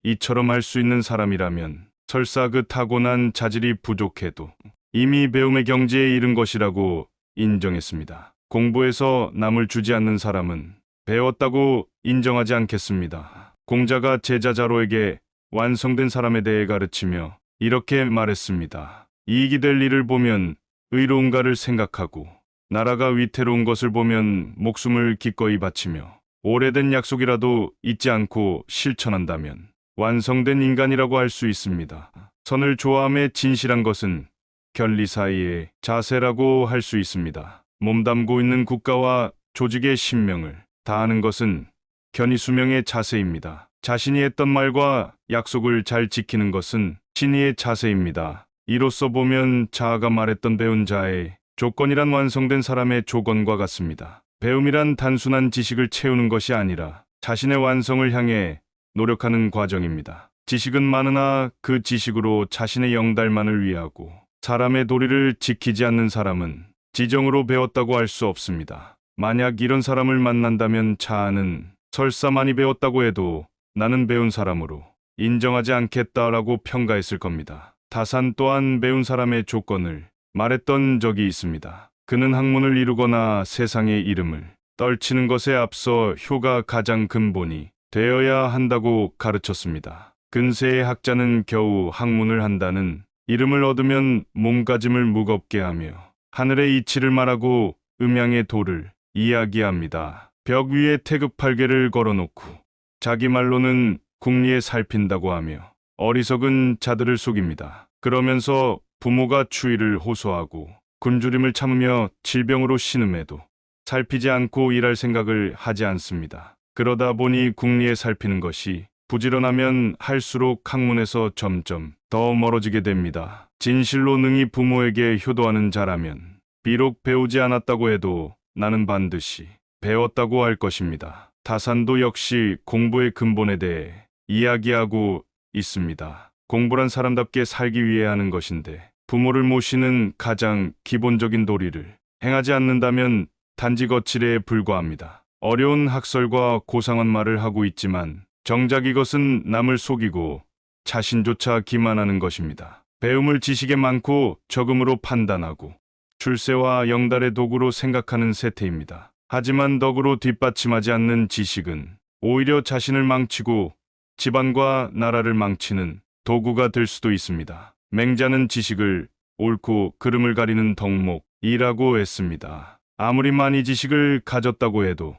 이처럼 할 수 있는 사람이라면 설사 그 타고난 자질이 부족해도 이미 배움의 경지에 이른 것이라고 인정했습니다. 공부해서 남을 주지 않는 사람은 배웠다고 인정하지 않겠습니다. 공자가 제자 자로에게 완성된 사람에 대해 가르치며 이렇게 말했습니다. 이익이 될 일을 보면 의로운가를 생각하고 나라가 위태로운 것을 보면 목숨을 기꺼이 바치며 오래된 약속이라도 잊지 않고 실천한다면 완성된 인간이라고 할 수 있습니다. 선을 좋아함에 진실한 것은 견리 사이의 자세라고 할 수 있습니다. 몸담고 있는 국가와 조직의 신명을 다하는 것은 견이수명의 자세입니다. 자신이 했던 말과 약속을 잘 지키는 것은 신의의 자세입니다. 이로써 보면 자아가 말했던 배운 자의 조건이란 완성된 사람의 조건과 같습니다. 배움이란 단순한 지식을 채우는 것이 아니라 자신의 완성을 향해 노력하는 과정입니다. 지식은 많으나 그 지식으로 자신의 영달만을 위하고 사람의 도리를 지키지 않는 사람은 지정으로 배웠다고 할 수 없습니다. 만약 이런 사람을 만난다면 자아는 설사 많이 배웠다고 해도 나는 배운 사람으로 인정하지 않겠다라고 평가했을 겁니다. 다산 또한 배운 사람의 조건을 말했던 적이 있습니다. 그는 학문을 이루거나 세상의 이름을 떨치는 것에 앞서 효가 가장 근본이 되어야 한다고 가르쳤습니다. 근세의 학자는 겨우 학문을 한다는 이름을 얻으면 몸가짐을 무겁게 하며 하늘의 이치를 말하고 음양의 도를 이야기합니다. 벽 위에 태극 8개를 걸어놓고 자기 말로는 궁리에 살핀다고 하며 어리석은 자들을 속입니다. 그러면서 부모가 추위를 호소하고 굶주림을 참으며 질병으로 신음해도 살피지 않고 일할 생각을 하지 않습니다. 그러다 보니 궁리에 살피는 것이 부지런하면 할수록 학문에서 점점 더 멀어지게 됩니다. 진실로 능히 부모에게 효도하는 자라면 비록 배우지 않았다고 해도 나는 반드시 배웠다고 할 것입니다. 다산도 역시 공부의 근본에 대해 이야기하고 있습니다. 공부란 사람답게 살기 위해 하는 것인데 부모를 모시는 가장 기본적인 도리를 행하지 않는다면 단지 거칠에 불과합니다. 어려운 학설과 고상한 말을 하고 있지만 정작 이것은 남을 속이고 자신조차 기만하는 것입니다. 배움을 지식에 많고 적음으로 판단하고 출세와 영달의 도구로 생각하는 세태입니다. 하지만 덕으로 뒷받침하지 않는 지식은 오히려 자신을 망치고 집안과 나라를 망치는 도구가 될 수도 있습니다. 맹자는 지식을 옳고 그름을 가리는 덕목이라고 했습니다. 아무리 많이 지식을 가졌다고 해도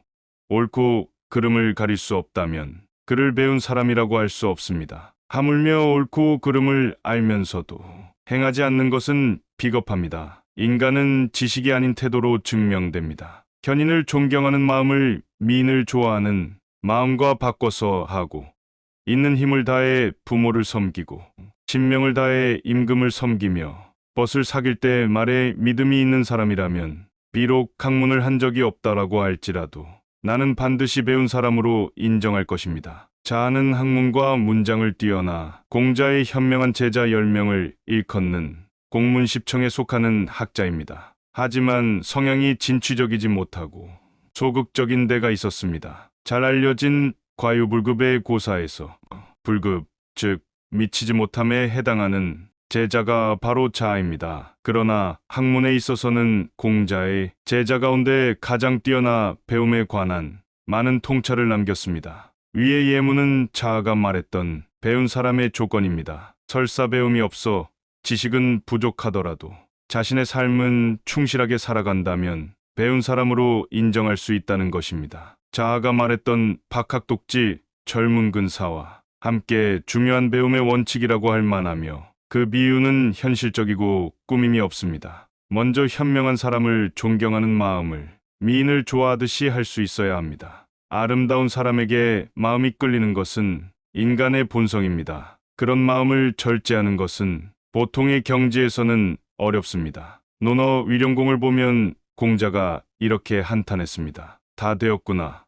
옳고 그름을 가릴 수 없다면 그를 배운 사람이라고 할 수 없습니다. 하물며 옳고 그름을 알면서도 행하지 않는 것은 비겁합니다. 인간은 지식이 아닌 태도로 증명됩니다. 현인을 존경하는 마음을 미인을 좋아하는 마음과 바꿔서 하고 있는 힘을 다해 부모를 섬기고 신명을 다해 임금을 섬기며 벗을 사귈 때 말에 믿음이 있는 사람이라면 비록 학문을 한 적이 없다라고 할지라도 나는 반드시 배운 사람으로 인정할 것입니다. 자아는 학문과 문장을 뛰어나 공자의 현명한 제자 10명을 일컫는 공문십청에 속하는 학자입니다. 하지만 성향이 진취적이지 못하고 소극적인 데가 있었습니다. 잘 알려진 과유불급의 고사에서 불급, 즉 미치지 못함에 해당하는 제자가 바로 자아입니다. 그러나 학문에 있어서는 공자의 제자 가운데 가장 뛰어나 배움에 관한 많은 통찰을 남겼습니다. 위의 예문은 자아가 말했던 배운 사람의 조건입니다. 설사 배움이 없어 지식은 부족하더라도 자신의 삶은 충실하게 살아간다면 배운 사람으로 인정할 수 있다는 것입니다. 자아가 말했던 박학독지 젊은 근사와 함께 중요한 배움의 원칙이라고 할 만하며 그 비유는 현실적이고 꾸밈이 없습니다. 먼저 현명한 사람을 존경하는 마음을 미인을 좋아하듯이 할 수 있어야 합니다. 아름다운 사람에게 마음이 끌리는 것은 인간의 본성입니다. 그런 마음을 절제하는 것은 보통의 경지에서는 어렵습니다. 논어 위령공을 보면 공자가 이렇게 한탄했습니다. 다 되었구나.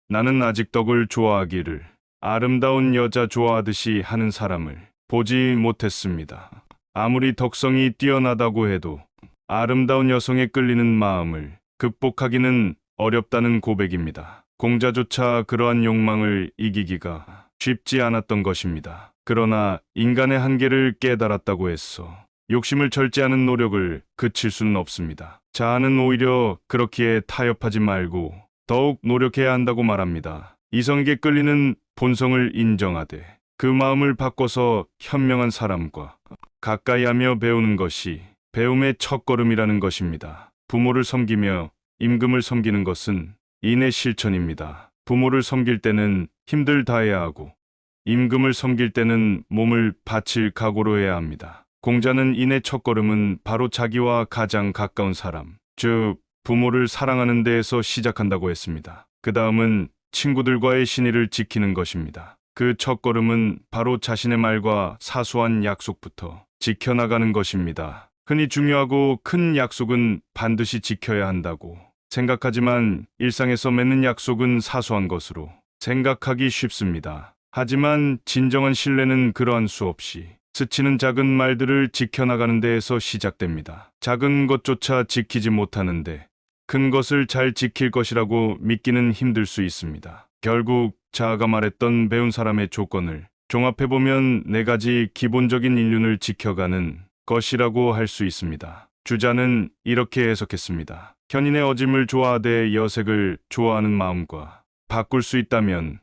나는 아직 덕을 좋아하기를 아름다운 여자 좋아하듯이 하는 사람을 보지 못했습니다. 아무리 덕성이 뛰어나다고 해도 아름다운 여성에 끌리는 마음을 극복하기는 어렵다는 고백입니다. 공자조차 그러한 욕망을 이기기가 쉽지 않았던 것입니다. 그러나 인간의 한계를 깨달았다고 해서 욕심을 절제하는 노력을 그칠 수는 없습니다. 자아는 오히려 그렇기에 타협하지 말고 더욱 노력해야 한다고 말합니다. 이성에게 끌리는 본성을 인정하되 그 마음을 바꿔서 현명한 사람과 가까이하며 배우는 것이 배움의 첫걸음이라는 것입니다. 부모를 섬기며 임금을 섬기는 것은 인의 실천입니다. 부모를 섬길 때는 힘들 다해야 하고 임금을 섬길 때는 몸을 바칠 각오로 해야 합니다. 공자는 인의 첫걸음은 바로 자기와 가장 가까운 사람, 즉 부모를 사랑하는 데에서 시작한다고 했습니다. 그 다음은 친구들과의 신의를 지키는 것입니다. 그 첫걸음은 바로 자신의 말과 사소한 약속부터 지켜나가는 것입니다. 흔히 중요하고 큰 약속은 반드시 지켜야 한다고 생각하지만 일상에서 맺는 약속은 사소한 것으로 생각하기 쉽습니다. 하지만 진정한 신뢰는 그러한 수 없이 스치는 작은 말들을 지켜나가는 데에서 시작됩니다. 작은 것조차 지키지 못하는데 큰 것을 잘 지킬 것이라고 믿기는 힘들 수 있습니다. 결국 자아가 말했던 배운 사람의 조건을 종합해보면 4가지 기본적인 인륜을 지켜가는 것이라고 할 수 있습니다. 주자는 이렇게 해석했습니다. 현인의 어짐을 좋아하되 여색을 좋아하는 마음과 바꿀 수 있다면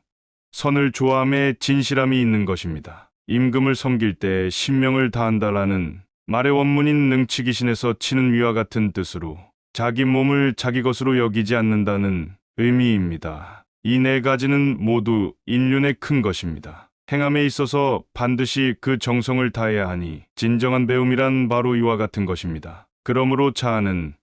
선을 좋아함에 진실함이 있는 것입니다. 임금을 섬길 때 신명을 다한다라는 말의 원문인 능치기신에서 치는 위와 같은 뜻으로 자기 몸을 자기 것으로 여기지 않는다는 의미입니다. 이 4가지는 모두 인륜의 큰 것입니다. 행함에 있어서 반드시 그 정성을 다해야 하니 진정한 배움이란 바로 이와 같은 것입니다. 그러므로 자아는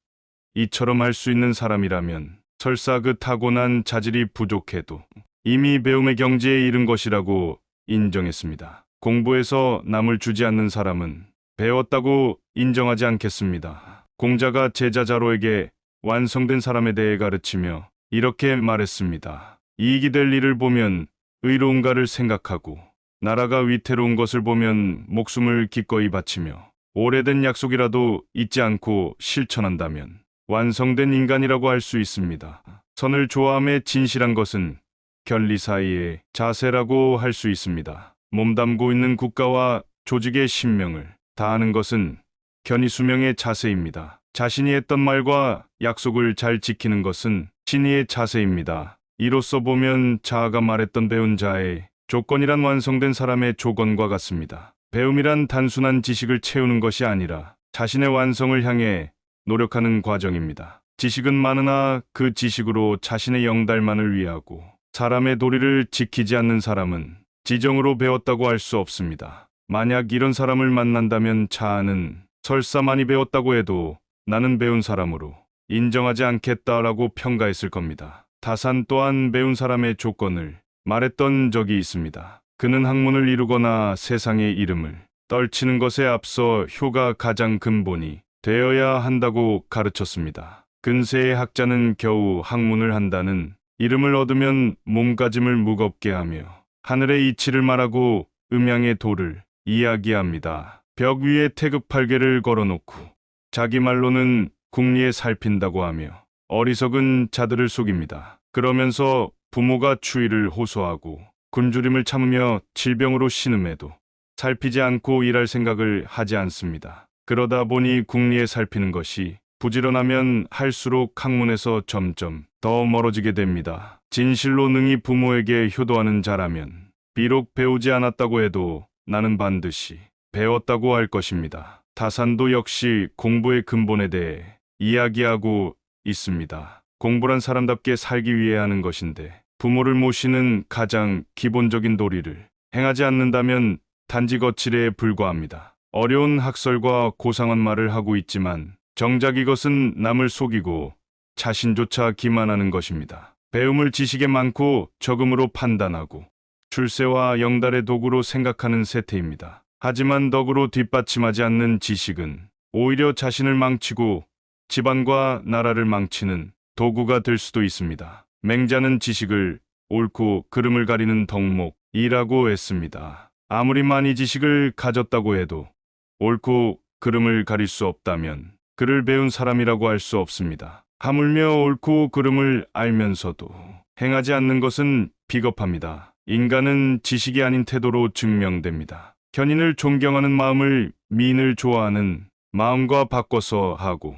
이처럼 할 수 있는 사람이라면 설사 그 타고난 자질이 부족해도 이미 배움의 경지에 이른 것이라고 인정했습니다. 공부해서 남을 주지 않는 사람은 배웠다고 인정하지 않겠습니다. 공자가 제자 자로에게 완성된 사람에 대해 가르치며 이렇게 말했습니다. 이익이 될 일을 보면 의로운가를 생각하고 나라가 위태로운 것을 보면 목숨을 기꺼이 바치며 오래된 약속이라도 잊지 않고 실천한다면 완성된 인간이라고 할 수 있습니다. 선을 좋아함에 진실한 것은 견리 사이의 자세라고 할 수 있습니다. 몸담고 있는 국가와 조직의 신명을 다하는 것은 견이수명의 자세입니다. 자신이 했던 말과 약속을 잘 지키는 것은 신의의 자세입니다. 이로써 보면 자아가 말했던 배운 자의 조건이란 완성된 사람의 조건과 같습니다. 배움이란 단순한 지식을 채우는 것이 아니라 자신의 완성을 향해 노력하는 과정입니다. 지식은 많으나 그 지식으로 자신의 영달만을 위하고 사람의 도리를 지키지 않는 사람은 지정으로 배웠다고 할 수 없습니다. 만약 이런 사람을 만난다면 자아는 설사 많이 배웠다고 해도 나는 배운 사람으로 인정하지 않겠다라고 평가했을 겁니다. 다산 또한 배운 사람의 조건을 말했던 적이 있습니다. 그는 학문을 이루거나 세상의 이름을 떨치는 것에 앞서 효가 가장 근본이 되어야 한다고 가르쳤습니다. 근세의 학자는 겨우 학문을 한다는 이름을 얻으면 몸가짐을 무겁게 하며 하늘의 이치를 말하고 음양의 도를 이야기합니다. 벽 위에 태극 8개를 걸어놓고 자기 말로는 궁리에 살핀다고 하며 어리석은 자들을 속입니다. 그러면서 부모가 추위를 호소하고 굶주림을 참으며 질병으로 신음해도 살피지 않고 일할 생각을 하지 않습니다. 그러다 보니 궁리에 살피는 것이 부지런하면 할수록 학문에서 점점 더 멀어지게 됩니다. 진실로 능히 부모에게 효도하는 자라면 비록 배우지 않았다고 해도 나는 반드시 배웠다고 할 것입니다. 다산도 역시 공부의 근본에 대해 이야기하고 있습니다. 공부란 사람답게 살기 위해 하는 것인데 부모를 모시는 가장 기본적인 도리를 행하지 않는다면 단지 거칠에 불과합니다. 어려운 학설과 고상한 말을 하고 있지만 정작 이것은 남을 속이고 자신조차 기만하는 것입니다. 배움을 지식에 많고 적음으로 판단하고 출세와 영달의 도구로 생각하는 세태입니다. 하지만 덕으로 뒷받침하지 않는 지식은 오히려 자신을 망치고 집안과 나라를 망치는 도구가 될 수도 있습니다. 맹자는 지식을 옳고 그름을 가리는 덕목이라고 했습니다. 아무리 많이 지식을 가졌다고 해도 옳고 그름을 가릴 수 없다면 그를 배운 사람이라고 할 수 없습니다. 하물며 옳고 그름을 알면서도 행하지 않는 것은 비겁합니다. 인간은 지식이 아닌 태도로 증명됩니다. 견인을 존경하는 마음을 미인을 좋아하는 마음과 바꿔서 하고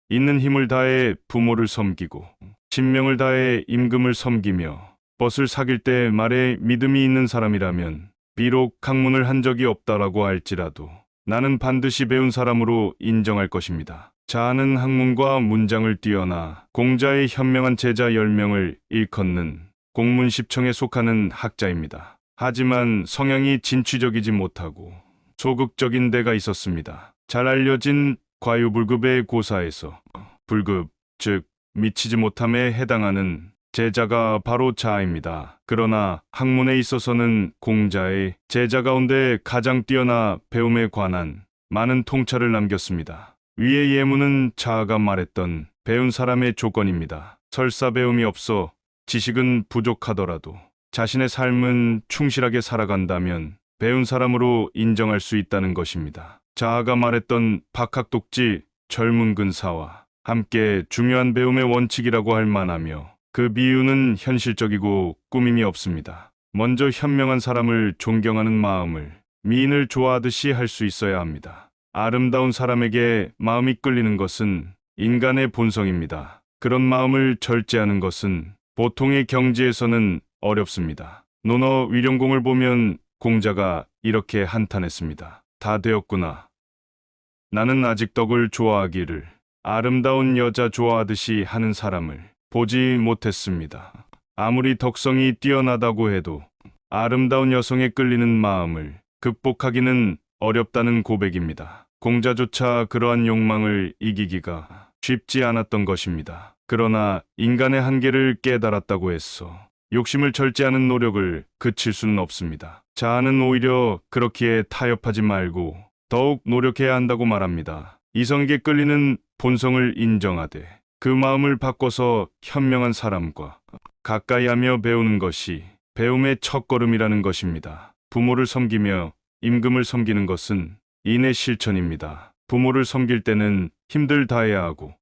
있는 힘을 다해 부모를 섬기고 신명을 다해 임금을 섬기며 벗을 사귈 때 말에 믿음이 있는 사람이라면 비록 학문을 한 적이 없다라고 할지라도 나는 반드시 배운 사람으로 인정할 것입니다. 자아는 학문과 문장을 뛰어나 공자의 현명한 제자 10명을 일컫는 공문십청에 속하는 학자입니다. 하지만 성향이 진취적이지 못하고 소극적인 데가 있었습니다. 잘 알려진 과유불급의 고사에서 불급, 즉 미치지 못함에 해당하는 제자가 바로 자아입니다. 그러나 학문에 있어서는 공자의 제자 가운데 가장 뛰어나 배움에 관한 많은 통찰을 남겼습니다. 위의 예문은 자아가 말했던 배운 사람의 조건입니다. 설사 배움이 없어 지식은 부족하더라도 자신의 삶은 충실하게 살아간다면 배운 사람으로 인정할 수 있다는 것입니다. 자아가 말했던 박학독지 젊은 근사와 함께 중요한 배움의 원칙이라고 할 만하며 그 비유는 현실적이고 꾸밈이 없습니다. 먼저 현명한 사람을 존경하는 마음을 미인을 좋아하듯이 할 수 있어야 합니다. 아름다운 사람에게 마음이 끌리는 것은 인간의 본성입니다. 그런 마음을 절제하는 것은 보통의 경지에서는 어렵습니다. 논어 위령공을 보면 공자가 이렇게 한탄했습니다. 다 되었구나. 나는 아직 덕을 좋아하기를 아름다운 여자 좋아하듯이 하는 사람을 보지 못했습니다. 아무리 덕성이 뛰어나다고 해도 아름다운 여성에 끌리는 마음을 극복하기는 어렵다는 고백입니다. 공자조차 그러한 욕망을 이기기가 쉽지 않았던 것입니다. 그러나 인간의 한계를 깨달았다고 해서 욕심을 절제하는 노력을 그칠 수는 없습니다. 자아는 오히려 그렇기에 타협하지 말고 더욱 노력해야 한다고 말합니다. 이성에게 끌리는 본성을 인정하되 그 마음을 바꿔서 현명한 사람과 가까이하며 배우는 것이 배움의 첫걸음이라는 것입니다. 부모를 섬기며 임금을 섬기는 것은 인의 실천입니다. 부모를 섬길 때는 힘들 다해야 하고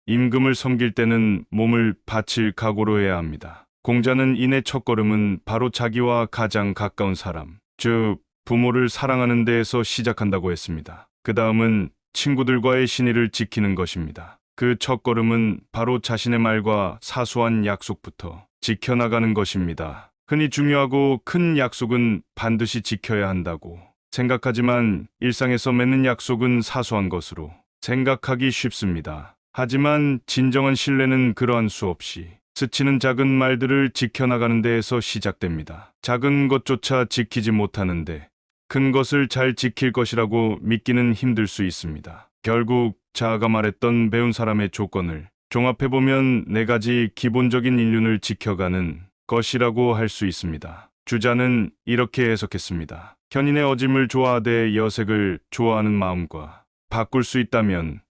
임금을 섬길 때는 몸을 바칠 각오로 해야 합니다. 공자는 인의 첫걸음은 바로 자기와 가장 가까운 사람, 즉 부모를 사랑하는 데에서 시작한다고 했습니다. 그 다음은 친구들과의 신의를 지키는 것입니다. 그 첫걸음은 바로 자신의 말과 사소한 약속부터 지켜나가는 것입니다. 흔히 중요하고 큰 약속은 반드시 지켜야 한다고 생각하지만 일상에서 맺는 약속은 사소한 것으로 생각하기 쉽습니다. 하지만 진정한 신뢰는 그러한 수없이 스치는 작은 말들을 지켜나가는 데에서 시작됩니다. 작은 것조차 지키지 못하는데 큰 것을 잘 지킬 것이라고 믿기는 힘들 수 있습니다. 결국 자아가 말했던 배운 사람의 조건을 종합해보면 4가지 기본적인 인륜을 지켜가는 것이라고 할 수 있습니다. 주자는 이렇게 해석했습니다. 현인의 어짐을 좋아하되 여색을 좋아하는 마음과 바꿀 수 있다면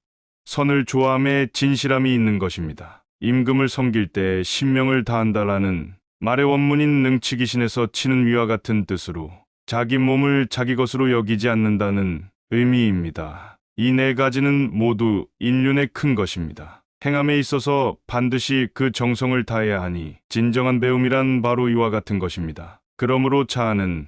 선을 좋아함에 진실함이 있는 것입니다. 임금을 섬길 때 신명을 다한다라는 말의 원문인 능치기신에서 치는 위와 같은 뜻으로 자기 몸을 자기 것으로 여기지 않는다는 의미입니다. 이 네 가지는 모두 인륜의 큰 것입니다. 행함에 있어서 반드시 그 정성을 다해야 하니 진정한 배움이란 바로 이와 같은 것입니다. 그러므로 자아는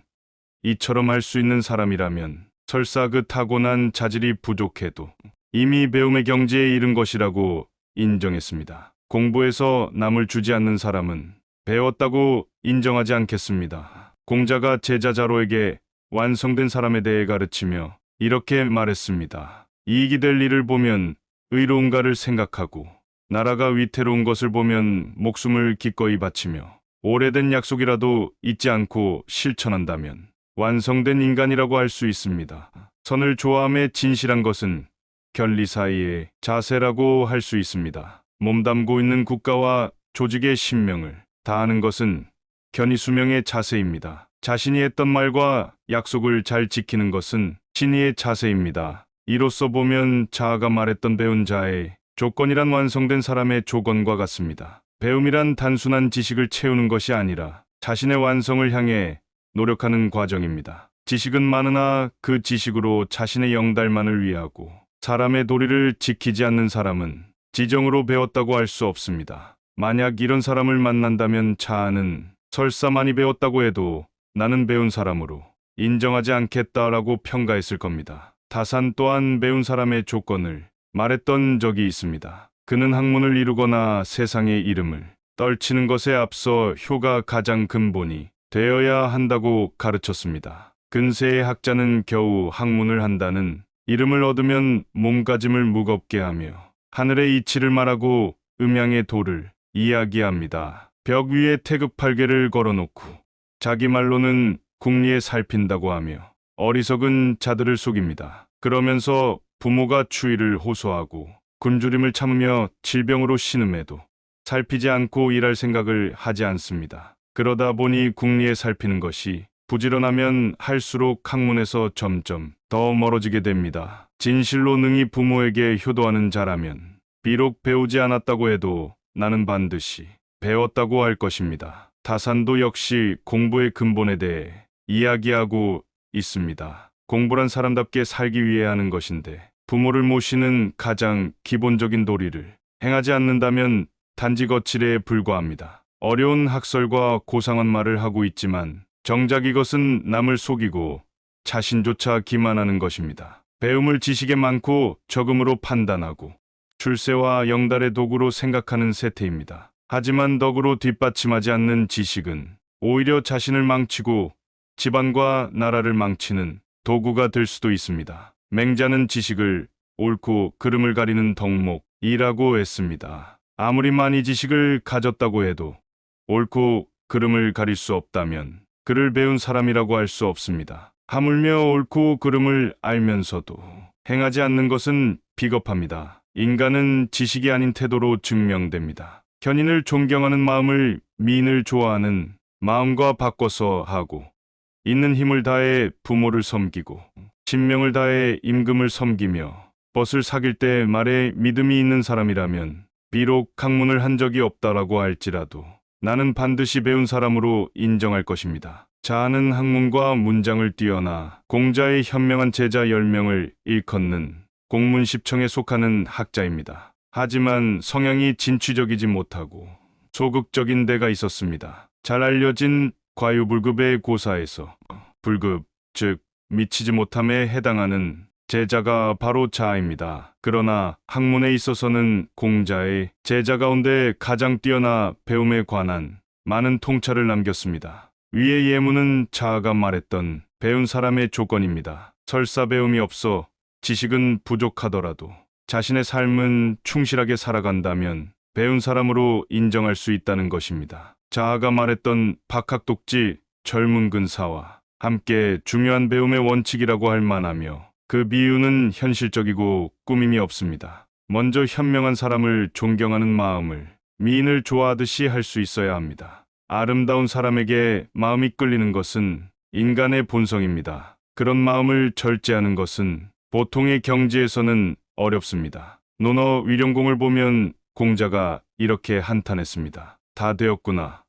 이처럼 할 수 있는 사람이라면 설사 그 타고난 자질이 부족해도 이미 배움의 경지에 이른 것이라고 인정했습니다. 공부해서 남을 주지 않는 사람은 배웠다고 인정하지 않겠습니다. 공자가 제자 자로에게 완성된 사람에 대해 가르치며 이렇게 말했습니다. 이익이 될 일을 보면 의로운가를 생각하고 나라가 위태로운 것을 보면 목숨을 기꺼이 바치며 오래된 약속이라도 잊지 않고 실천한다면 완성된 인간이라고 할 수 있습니다. 선을 좋아함에 진실한 것은 견리 사이의 자세라고 할 수 있습니다. 몸담고 있는 국가와 조직의 신명을 다하는 것은 견이수명의 자세입니다. 자신이 했던 말과 약속을 잘 지키는 것은 신의의 자세입니다. 이로써 보면 자아가 말했던 배운 자의 조건이란 완성된 사람의 조건과 같습니다. 배움이란 단순한 지식을 채우는 것이 아니라 자신의 완성을 향해 노력하는 과정입니다. 지식은 많으나 그 지식으로 자신의 영달만을 위하고 사람의 도리를 지키지 않는 사람은 지정으로 배웠다고 할 수 없습니다. 만약 이런 사람을 만난다면 자아는 설사 많이 배웠다고 해도 나는 배운 사람으로 인정하지 않겠다라고 평가했을 겁니다. 다산 또한 배운 사람의 조건을 말했던 적이 있습니다. 그는 학문을 이루거나 세상의 이름을 떨치는 것에 앞서 효가 가장 근본이 되어야 한다고 가르쳤습니다. 근세의 학자는 겨우 학문을 한다는 이름을 얻으면 몸가짐을 무겁게 하며 하늘의 이치를 말하고 음양의 도를 이야기합니다. 벽 위에 태극 8개를 걸어놓고 자기 말로는 궁리에 살핀다고 하며 어리석은 자들을 속입니다. 그러면서 부모가 추위를 호소하고 굶주림을 참으며 질병으로 신음해도 살피지 않고 일할 생각을 하지 않습니다. 그러다 보니 궁리에 살피는 것이 부지런하면 할수록 학문에서 점점 더 멀어지게 됩니다. 진실로 능히 부모에게 효도하는 자라면 비록 배우지 않았다고 해도 나는 반드시 배웠다고 할 것입니다. 다산도 역시 공부의 근본에 대해 이야기하고 있습니다. 공부란 사람답게 살기 위해 하는 것인데 부모를 모시는 가장 기본적인 도리를 행하지 않는다면 단지 거칠에 불과합니다. 어려운 학설과 고상한 말을 하고 있지만 정작 이것은 남을 속이고 자신조차 기만하는 것입니다. 배움을 지식에 많고 적음으로 판단하고 출세와 영달의 도구로 생각하는 세태입니다. 하지만 덕으로 뒷받침하지 않는 지식은 오히려 자신을 망치고 집안과 나라를 망치는 도구가 될 수도 있습니다. 맹자는 지식을 옳고 그름을 가리는 덕목이라고 했습니다. 아무리 많이 지식을 가졌다고 해도 옳고 그름을 가릴 수 없다면 그를 배운 사람이라고 할 수 없습니다. 하물며 옳고 그름을 알면서도 행하지 않는 것은 비겁합니다. 인간은 지식이 아닌 태도로 증명됩니다. 견인을 존경하는 마음을 미인을 좋아하는 마음과 바꿔서 하고 있는 힘을 다해 부모를 섬기고 신명을 다해 임금을 섬기며 벗을 사귈 때 말에 믿음이 있는 사람이라면 비록 학문을 한 적이 없다라고 할지라도 나는 반드시 배운 사람으로 인정할 것입니다. 자아는 학문과 문장을 뛰어나 공자의 현명한 제자 10명을 일컫는 공문십청에 속하는 학자입니다. 하지만 성향이 진취적이지 못하고 소극적인 데가 있었습니다. 잘 알려진 과유불급의 고사에서 불급, 즉 미치지 못함에 해당하는 제자가 바로 자아입니다. 그러나 학문에 있어서는 공자의 제자 가운데 가장 뛰어나 배움에 관한 많은 통찰을 남겼습니다. 위의 예문은 자아가 말했던 배운 사람의 조건입니다. 설사 배움이 없어 지식은 부족하더라도 자신의 삶은 충실하게 살아간다면 배운 사람으로 인정할 수 있다는 것입니다. 자아가 말했던 박학독지 젊은 근사와 함께 중요한 배움의 원칙이라고 할 만하며 그 비유는 현실적이고 꾸밈이 없습니다. 먼저 현명한 사람을 존경하는 마음을 미인을 좋아하듯이 할 수 있어야 합니다. 아름다운 사람에게 마음이 끌리는 것은 인간의 본성입니다. 그런 마음을 절제하는 것은 보통의 경지에서는 어렵습니다. 논어 위령공을 보면 공자가 이렇게 한탄했습니다. 다 되었구나.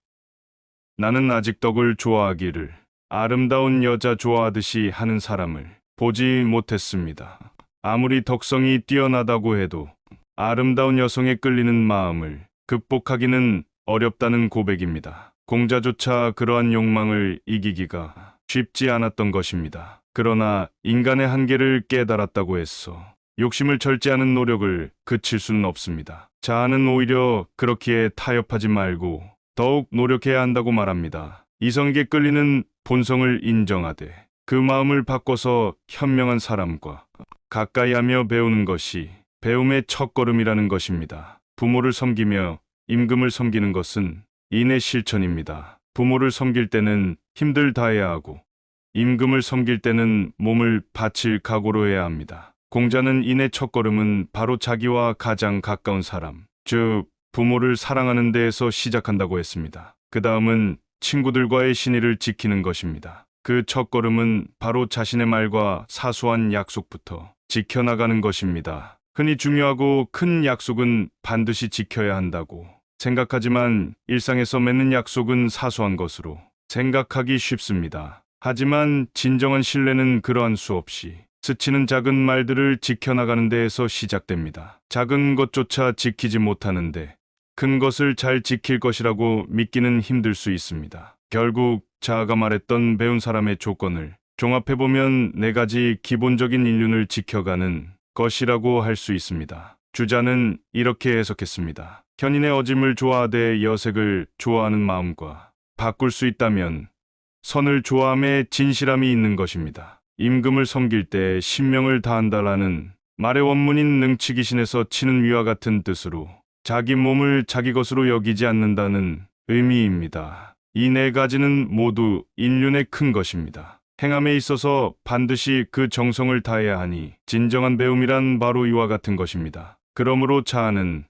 나는 아직 덕을 좋아하기를 아름다운 여자 좋아하듯이 하는 사람을 보지 못했습니다. 아무리 덕성이 뛰어나다고 해도 아름다운 여성에 끌리는 마음을 극복하기는 어렵다는 고백입니다. 공자조차 그러한 욕망을 이기기가 쉽지 않았던 것입니다. 그러나 인간의 한계를 깨달았다고 해서 욕심을 절제하는 노력을 그칠 수는 없습니다. 자아는 오히려 그렇기에 타협하지 말고 더욱 노력해야 한다고 말합니다. 이성에게 끌리는 본성을 인정하되 그 마음을 바꿔서 현명한 사람과 가까이하며 배우는 것이 배움의 첫걸음이라는 것입니다. 부모를 섬기며 임금을 섬기는 것은 인의 실천입니다. 부모를 섬길 때는 힘들 다해야 하고 임금을 섬길 때는 몸을 바칠 각오로 해야 합니다. 공자는 인의 첫걸음은 바로 자기와 가장 가까운 사람, 즉 부모를 사랑하는 데에서 시작한다고 했습니다. 그 다음은 친구들과의 신의를 지키는 것입니다. 그 첫걸음은 바로 자신의 말과 사소한 약속부터 지켜나가는 것입니다. 흔히 중요하고 큰 약속은 반드시 지켜야 한다고 생각하지만 일상에서 맺는 약속은 사소한 것으로 생각하기 쉽습니다. 하지만 진정한 신뢰는 그러한 수없이 스치는 작은 말들을 지켜나가는 데에서 시작됩니다. 작은 것조차 지키지 못하는데 큰 것을 잘 지킬 것이라고 믿기는 힘들 수 있습니다. 결국 자아가 말했던 배운 사람의 조건을 종합해보면 4가지 기본적인 인륜을 지켜가는 것이라고 할 수 있습니다. 주자는 이렇게 해석했습니다. 현인의 어짐을 좋아하되 여색을 좋아하는 마음과 바꿀 수 있다면 선을 좋아함에 진실함이 있는 것입니다. 임금을 섬길 때 신명을 다한다라는 말의 원문인 능치기신에서 치는 위와 같은 뜻으로 자기 몸을 자기 것으로 여기지 않는다는 의미입니다. 이 4가지는 모두 인륜의 큰 것입니다. 행함에 있어서 반드시 그 정성을 다해야 하니 진정한 배움이란 바로 이와 같은 것입니다. 그러므로 자아는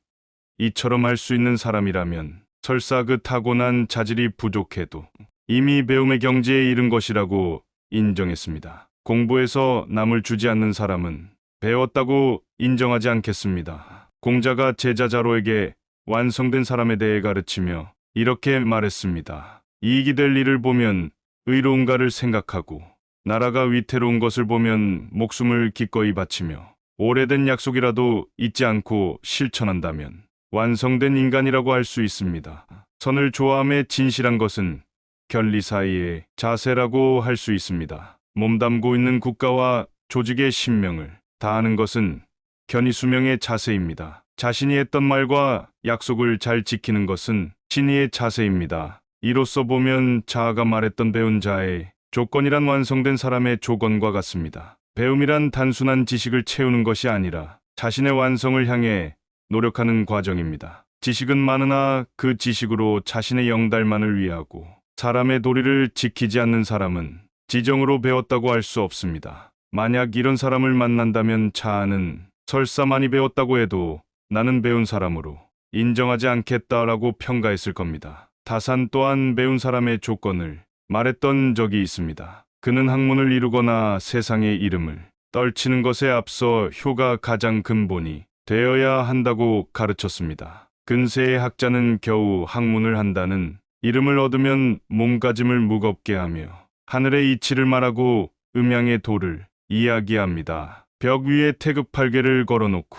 이처럼 할 수 있는 사람이라면 설사 그 타고난 자질이 부족해도 이미 배움의 경지에 이른 것이라고 인정했습니다. 공부해서 남을 주지 않는 사람은 배웠다고 인정하지 않겠습니다. 공자가 제자 자로에게 완성된 사람에 대해 가르치며 이렇게 말했습니다. 이익이 될 일을 보면 의로운가를 생각하고 나라가 위태로운 것을 보면 목숨을 기꺼이 바치며 오래된 약속이라도 잊지 않고 실천한다면 완성된 인간이라고 할 수 있습니다. 선을 좋아함에 진실한 것은 견리 사이의 자세라고 할 수 있습니다. 몸담고 있는 국가와 조직의 신명을 다하는 것은 견이수명의 자세입니다. 자신이 했던 말과 약속을 잘 지키는 것은 신의의 자세입니다. 이로써 보면 자아가 말했던 배운 자의 조건이란 완성된 사람의 조건과 같습니다. 배움이란 단순한 지식을 채우는 것이 아니라 자신의 완성을 향해 노력하는 과정입니다. 지식은 많으나 그 지식으로 자신의 영달만을 위하고 사람의 도리를 지키지 않는 사람은 지정으로 배웠다고 할 수 없습니다. 만약 이런 사람을 만난다면 자아는 설사 많이 배웠다고 해도 나는 배운 사람으로 인정하지 않겠다라고 평가했을 겁니다. 다산 또한 배운 사람의 조건을 말했던 적이 있습니다. 그는 학문을 이루거나 세상의 이름을 떨치는 것에 앞서 효가 가장 근본이 되어야 한다고 가르쳤습니다. 근세의 학자는 겨우 학문을 한다는 이름을 얻으면 몸가짐을 무겁게 하며 하늘의 이치를 말하고 음양의 도를 이야기합니다. 벽 위에 태극팔개를 걸어놓고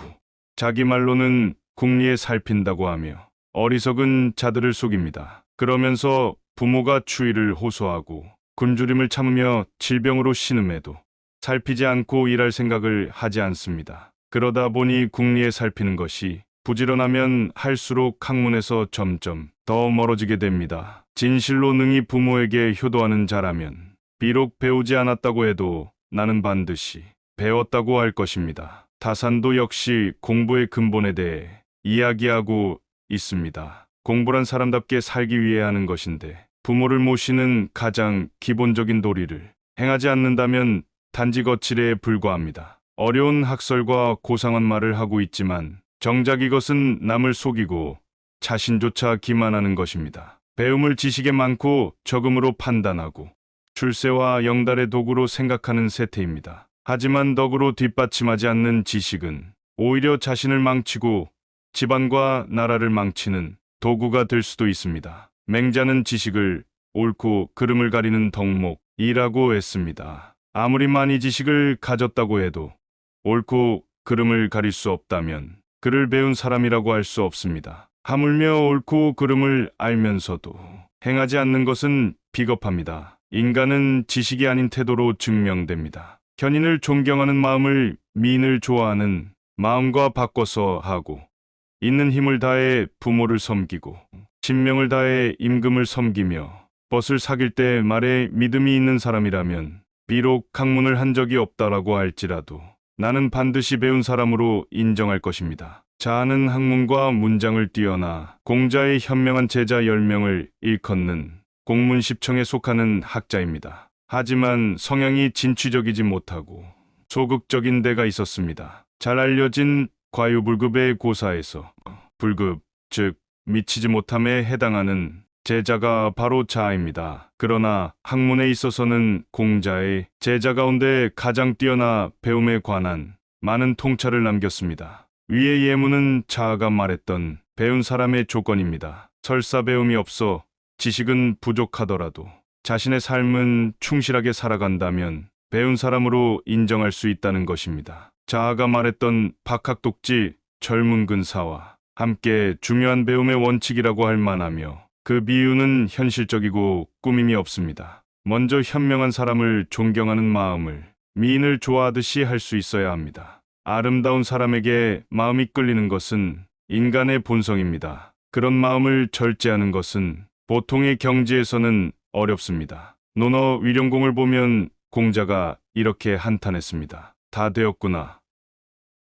자기 말로는 궁리에 살핀다고 하며 어리석은 자들을 속입니다. 그러면서 부모가 추위를 호소하고 굶주림을 참으며 질병으로 신음해도 살피지 않고 일할 생각을 하지 않습니다. 그러다 보니 궁리에 살피는 것이 부지런하면 할수록 학문에서 점점 더 멀어지게 됩니다. 진실로 능히 부모에게 효도하는 자라면 비록 배우지 않았다고 해도 나는 반드시 배웠다고 할 것입니다. 다산도 역시 공부의 근본에 대해 이야기하고 있습니다. 공부란 사람답게 살기 위해 하는 것인데 부모를 모시는 가장 기본적인 도리를 행하지 않는다면 단지 거칠에 불과합니다. 어려운 학설과 고상한 말을 하고 있지만 정작 이것은 남을 속이고 자신조차 기만하는 것입니다. 배움을 지식에 많고 적음으로 판단하고 출세와 영달의 도구로 생각하는 세태입니다. 하지만 덕으로 뒷받침하지 않는 지식은 오히려 자신을 망치고 집안과 나라를 망치는 도구가 될 수도 있습니다. 맹자는 지식을 옳고 그름을 가리는 덕목이라고 했습니다. 아무리 많이 지식을 가졌다고 해도 옳고 그름을 가릴 수 없다면 그를 배운 사람이라고 할 수 없습니다. 하물며 옳고 그름을 알면서도 행하지 않는 것은 비겁합니다. 인간은 지식이 아닌 태도로 증명됩니다. 견인을 존경하는 마음을 미인을 좋아하는 마음과 바꿔서 하고, 있는 힘을 다해 부모를 섬기고 신명을 다해 임금을 섬기며 벗을 사귈 때 말에 믿음이 있는 사람이라면 비록 학문을 한 적이 없다라고 할지라도 나는 반드시 배운 사람으로 인정할 것입니다. 자아는 학문과 문장을 뛰어나 공자의 현명한 제자 10명을 일컫는 공문십청에 속하는 학자입니다. 하지만 성향이 진취적이지 못하고 소극적인 데가 있었습니다. 잘 알려진 과유불급의 고사에서 불급, 즉 미치지 못함에 해당하는 제자가 바로 자아입니다. 그러나 학문에 있어서는 공자의 제자 가운데 가장 뛰어나 배움에 관한 많은 통찰을 남겼습니다. 위의 예문은 자아가 말했던 배운 사람의 조건입니다. 설사 배움이 없어 지식은 부족하더라도 자신의 삶은 충실하게 살아간다면 배운 사람으로 인정할 수 있다는 것입니다. 자아가 말했던 박학독지 젊은 근사와 함께 중요한 배움의 원칙이라고 할 만하며 그 비유는 현실적이고 꾸밈이 없습니다. 먼저 현명한 사람을 존경하는 마음을 미인을 좋아하듯이 할 수 있어야 합니다. 아름다운 사람에게 마음이 끌리는 것은 인간의 본성입니다. 그런 마음을 절제하는 것은 보통의 경지에서는 어렵습니다. 논어 위령공을 보면 공자가 이렇게 한탄했습니다. 다 되었구나.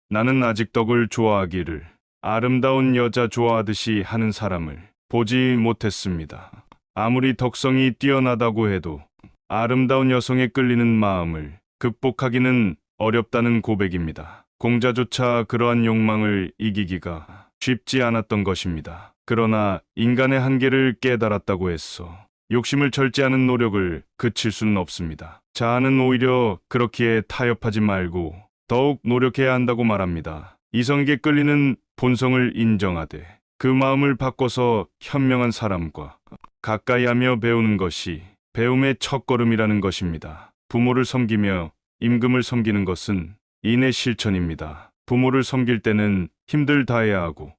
나는 아직 덕을 좋아하기를 아름다운 여자 좋아하듯이 하는 사람을 보지 못했습니다. 아무리 덕성이 뛰어나다고 해도 아름다운 여성에 끌리는 마음을 극복하기는 어렵다는 고백입니다. 공자조차 그러한 욕망을 이기기가 쉽지 않았던 것입니다. 그러나 인간의 한계를 깨달았다고 해서 욕심을 절제하는 노력을 그칠 수는 없습니다. 자아는 오히려 그렇기에 타협하지 말고 더욱 노력해야 한다고 말합니다. 이성에게 끌리는 본성을 인정하되 그 마음을 바꿔서 현명한 사람과 가까이하며 배우는 것이 배움의 첫걸음이라는 것입니다. 부모를 섬기며 임금을 섬기는 것은 인의 실천입니다. 부모를 섬길 때는 힘들 다해야 하고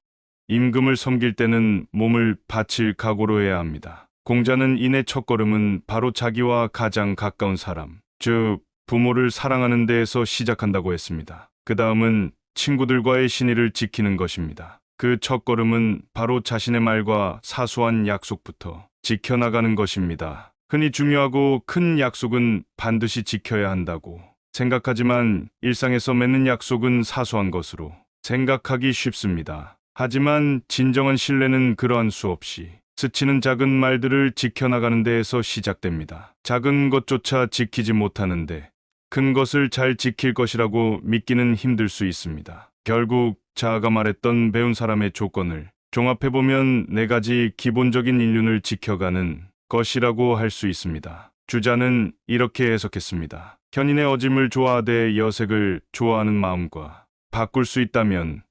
임금을 섬길 때는 몸을 바칠 각오로 해야 합니다. 공자는 인의 첫걸음은 바로 자기와 가장 가까운 사람, 즉 부모를 사랑하는 데에서 시작한다고 했습니다. 그 다음은 친구들과의 신의를 지키는 것입니다. 그 첫걸음은 바로 자신의 말과 사소한 약속부터 지켜나가는 것입니다. 흔히 중요하고 큰 약속은 반드시 지켜야 한다고 생각하지만 일상에서 맺는 약속은 사소한 것으로 생각하기 쉽습니다. 하지만 진정한 신뢰는 그러한 수없이 스치는 작은 말들을 지켜나가는 데에서 시작됩니다. 작은 것조차 지키지 못하는데 큰 것을 잘 지킬 것이라고 믿기는 힘들 수 있습니다. 결국 자아가 말했던 배운 사람의 조건을 종합해보면 4가지 기본적인 인륜을 지켜가는 것이라고 할 수 있습니다. 주자는 이렇게 해석했습니다. 현인의 어짐을 좋아하되 여색을 좋아하는 마음과 바꿀 수 있다면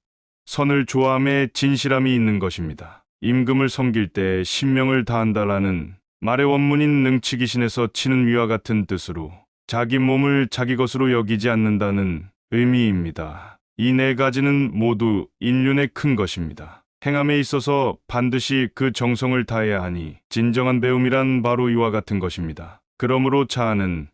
선을 좋아함에 진실함이 있는 것입니다. 임금을 섬길 때 신명을 다한다라는 말의 원문인 능치기신에서 치는 위와 같은 뜻으로 자기 몸을 자기 것으로 여기지 않는다는 의미입니다. 이 4가지는 모두 인륜의 큰 것입니다. 행함에 있어서 반드시 그 정성을 다해야 하니 진정한 배움이란 바로 이와 같은 것입니다. 그러므로 자아는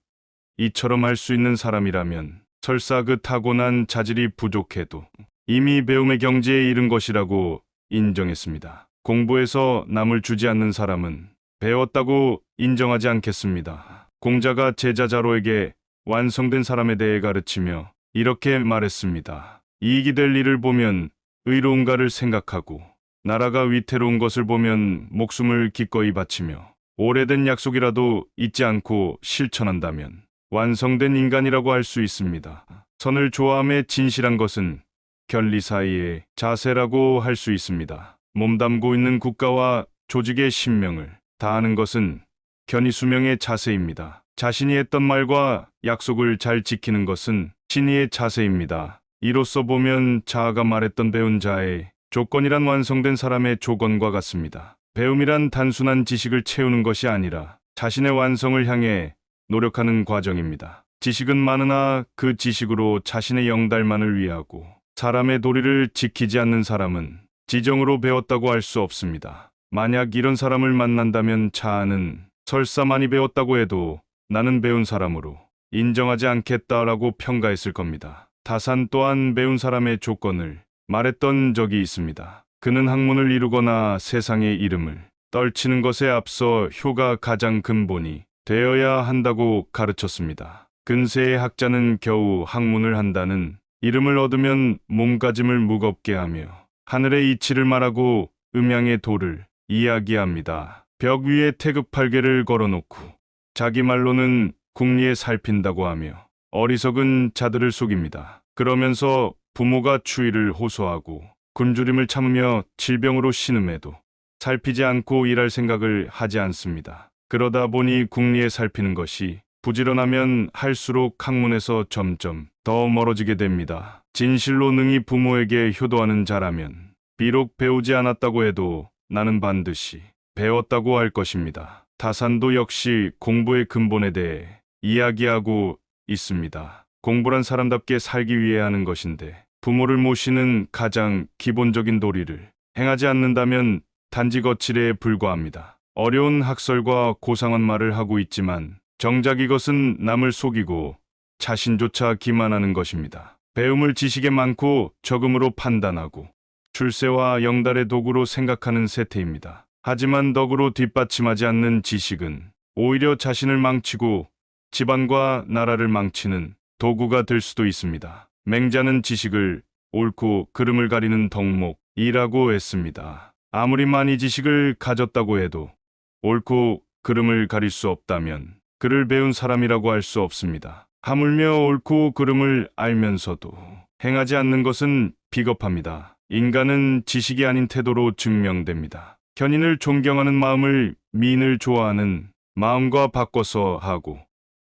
이처럼 할 수 있는 사람이라면 설사 그 타고난 자질이 부족해도 이미 배움의 경지에 이른 것이라고 인정했습니다. 공부해서 남을 주지 않는 사람은 배웠다고 인정하지 않겠습니다. 공자가 제자 자로에게 완성된 사람에 대해 가르치며 이렇게 말했습니다. 이익이 될 일을 보면 의로운가를 생각하고 나라가 위태로운 것을 보면 목숨을 기꺼이 바치며 오래된 약속이라도 잊지 않고 실천한다면 완성된 인간이라고 할 수 있습니다. 선을 좋아함에 진실한 것은 견리 사이의 자세라고 할 수 있습니다. 몸담고 있는 국가와 조직의 신명을 다하는 것은 견이수명의 자세입니다. 자신이 했던 말과 약속을 잘 지키는 것은 신의의 자세입니다. 이로써 보면 자아가 말했던 배운 자의 조건이란 완성된 사람의 조건과 같습니다. 배움이란 단순한 지식을 채우는 것이 아니라 자신의 완성을 향해 노력하는 과정입니다. 지식은 많으나 그 지식으로 자신의 영달만을 위하고 사람의 도리를 지키지 않는 사람은 지정으로 배웠다고 할 수 없습니다. 만약 이런 사람을 만난다면 자아는 설사 많이 배웠다고 해도 나는 배운 사람으로 인정하지 않겠다라고 평가했을 겁니다. 다산 또한 배운 사람의 조건을 말했던 적이 있습니다. 그는 학문을 이루거나 세상의 이름을 떨치는 것에 앞서 효가 가장 근본이 되어야 한다고 가르쳤습니다. 근세의 학자는 겨우 학문을 한다는 이름을 얻으면 몸가짐을 무겁게 하며 하늘의 이치를 말하고 음양의 도를 이야기합니다. 벽 위에 태극 8개를 걸어놓고 자기 말로는 궁리에 살핀다고 하며 어리석은 자들을 속입니다. 그러면서 부모가 추위를 호소하고 굶주림을 참으며 질병으로 신음해도 살피지 않고 일할 생각을 하지 않습니다. 그러다 보니 궁리에 살피는 것이 부지런하면 할수록 학문에서 점점 더 멀어지게 됩니다. 진실로 능히 부모에게 효도하는 자라면 비록 배우지 않았다고 해도 나는 반드시 배웠다고 할 것입니다. 다산도 역시 공부의 근본에 대해 이야기하고 있습니다. 공부란 사람답게 살기 위해 하는 것인데 부모를 모시는 가장 기본적인 도리를 행하지 않는다면 단지 거칠에 불과합니다. 어려운 학설과 고상한 말을 하고 있지만 정작 이것은 남을 속이고 자신조차 기만하는 것입니다. 배움을 지식에 많고 적음으로 판단하고 출세와 영달의 도구로 생각하는 세태입니다. 하지만 덕으로 뒷받침하지 않는 지식은 오히려 자신을 망치고 집안과 나라를 망치는 도구가 될 수도 있습니다. 맹자는 지식을 옳고 그름을 가리는 덕목이라고 했습니다. 아무리 많이 지식을 가졌다고 해도 옳고 그름을 가릴 수 없다면 그를 배운 사람이라고 할 수 없습니다. 하물며 옳고 그름을 알면서도 행하지 않는 것은 비겁합니다. 인간은 지식이 아닌 태도로 증명됩니다. 현인을 존경하는 마음을 미인을 좋아하는 마음과 바꿔서 하고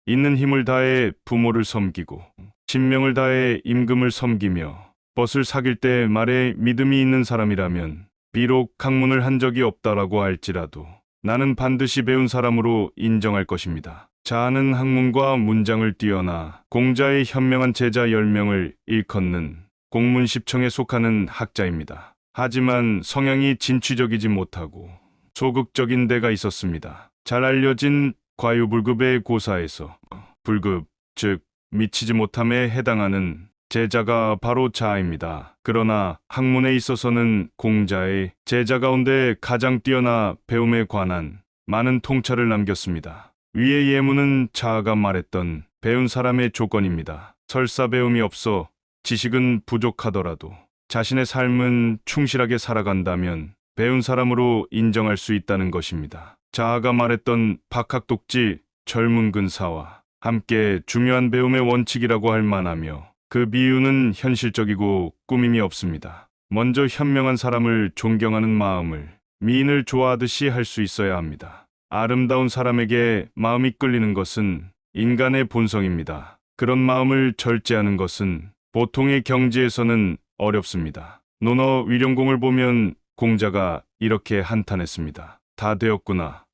있는 힘을 다해 부모를 섬기고 신명을 다해 임금을 섬기며 벗을 사귈 때 말에 믿음이 있는 사람이라면 비록 학문을 한 적이 없다라고 할지라도 나는 반드시 배운 사람으로 인정할 것입니다. 자아는 학문과 문장을 뛰어나 공자의 현명한 제자 10명을 일컫는 공문십청에 속하는 학자입니다. 하지만 성향이 진취적이지 못하고 소극적인 데가 있었습니다. 잘 알려진 과유불급의 고사에서 불급, 즉 미치지 못함에 해당하는 제자가 바로 자아입니다. 그러나 학문에 있어서는 공자의 제자 가운데 가장 뛰어나 배움에 관한 많은 통찰을 남겼습니다. 위의 예문은 자아가 말했던 배운 사람의 조건입니다. 설사 배움이 없어 지식은 부족하더라도 자신의 삶은 충실하게 살아간다면 배운 사람으로 인정할 수 있다는 것입니다. 자아가 말했던 박학독지 젊은 근사와 함께 중요한 배움의 원칙이라고 할 만하며 그 비유는 현실적이고 꾸밈이 없습니다. 먼저 현명한 사람을 존경하는 마음을 미인을 좋아하듯이 할 수 있어야 합니다. 아름다운 사람에게 마음이 끌리는 것은 인간의 본성입니다. 그런 마음을 절제하는 것은 보통의 경지에서는 어렵습니다. 논어 위령공을 보면 공자가 이렇게 한탄했습니다. 다 되었구나.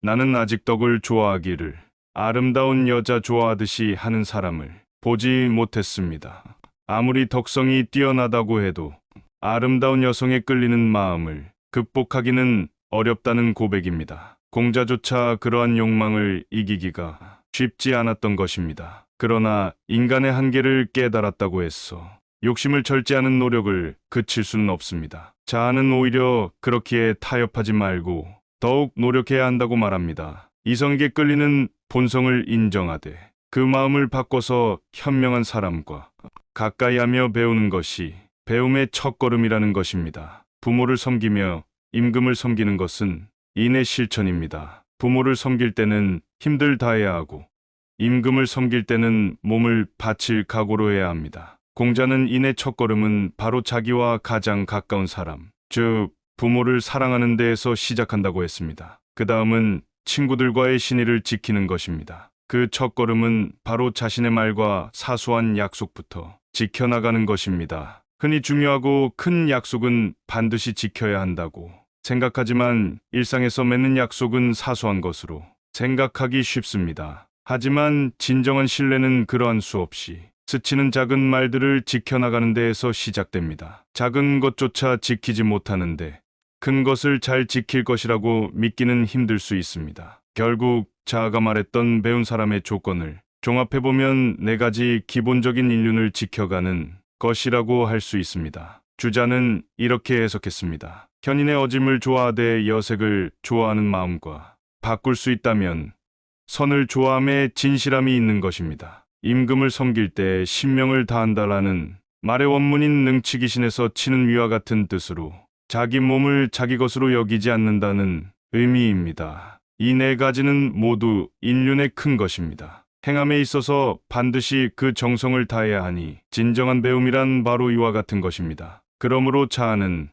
나는 아직 덕을 좋아하기를 아름다운 여자 좋아하듯이 하는 사람을 보지 못했습니다. 아무리 덕성이 뛰어나다고 해도 아름다운 여성에 끌리는 마음을 극복하기는 어렵다는 고백입니다. 공자조차 그러한 욕망을 이기기가 쉽지 않았던 것입니다. 그러나 인간의 한계를 깨달았다고 해서 욕심을 절제하는 노력을 그칠 수는 없습니다. 자아는 오히려 그렇기에 타협하지 말고 더욱 노력해야 한다고 말합니다. 이성에게 끌리는 본성을 인정하되 그 마음을 바꿔서 현명한 사람과 가까이하며 배우는 것이 배움의 첫걸음이라는 것입니다. 부모를 섬기며 임금을 섬기는 것은 인의 실천입니다. 부모를 섬길 때는 힘들 다해야 하고 임금을 섬길 때는 몸을 바칠 각오로 해야 합니다. 공자는 인의 첫걸음은 바로 자기와 가장 가까운 사람, 즉 부모를 사랑하는 데에서 시작한다고 했습니다. 그 다음은 친구들과의 신의를 지키는 것입니다. 그 첫걸음은 바로 자신의 말과 사소한 약속부터 지켜나가는 것입니다. 흔히 중요하고 큰 약속은 반드시 지켜야 한다고 생각하지만 일상에서 맺는 약속은 사소한 것으로 생각하기 쉽습니다. 하지만 진정한 신뢰는 그러한 수없이 스치는 작은 말들을 지켜나가는 데에서 시작됩니다. 작은 것조차 지키지 못하는데 큰 것을 잘 지킬 것이라고 믿기는 힘들 수 있습니다. 결국 자아가 말했던 배운 사람의 조건을 종합해보면 네 가지 기본적인 인륜을 지켜가는 것이라고 할 수 있습니다. 주자는 이렇게 해석했습니다. 현인의 어짐을 좋아하되 여색을 좋아하는 마음과 바꿀 수 있다면 선을 좋아함에 진실함이 있는 것입니다. 임금을 섬길 때 신명을 다한다라는 말의 원문인 능치기신에서 치는 위와 같은 뜻으로 자기 몸을 자기 것으로 여기지 않는다는 의미입니다. 이 네 가지는 모두 인륜의 큰 것입니다. 행함에 있어서 반드시 그 정성을 다해야 하니 진정한 배움이란 바로 이와 같은 것입니다. 그러므로 자아는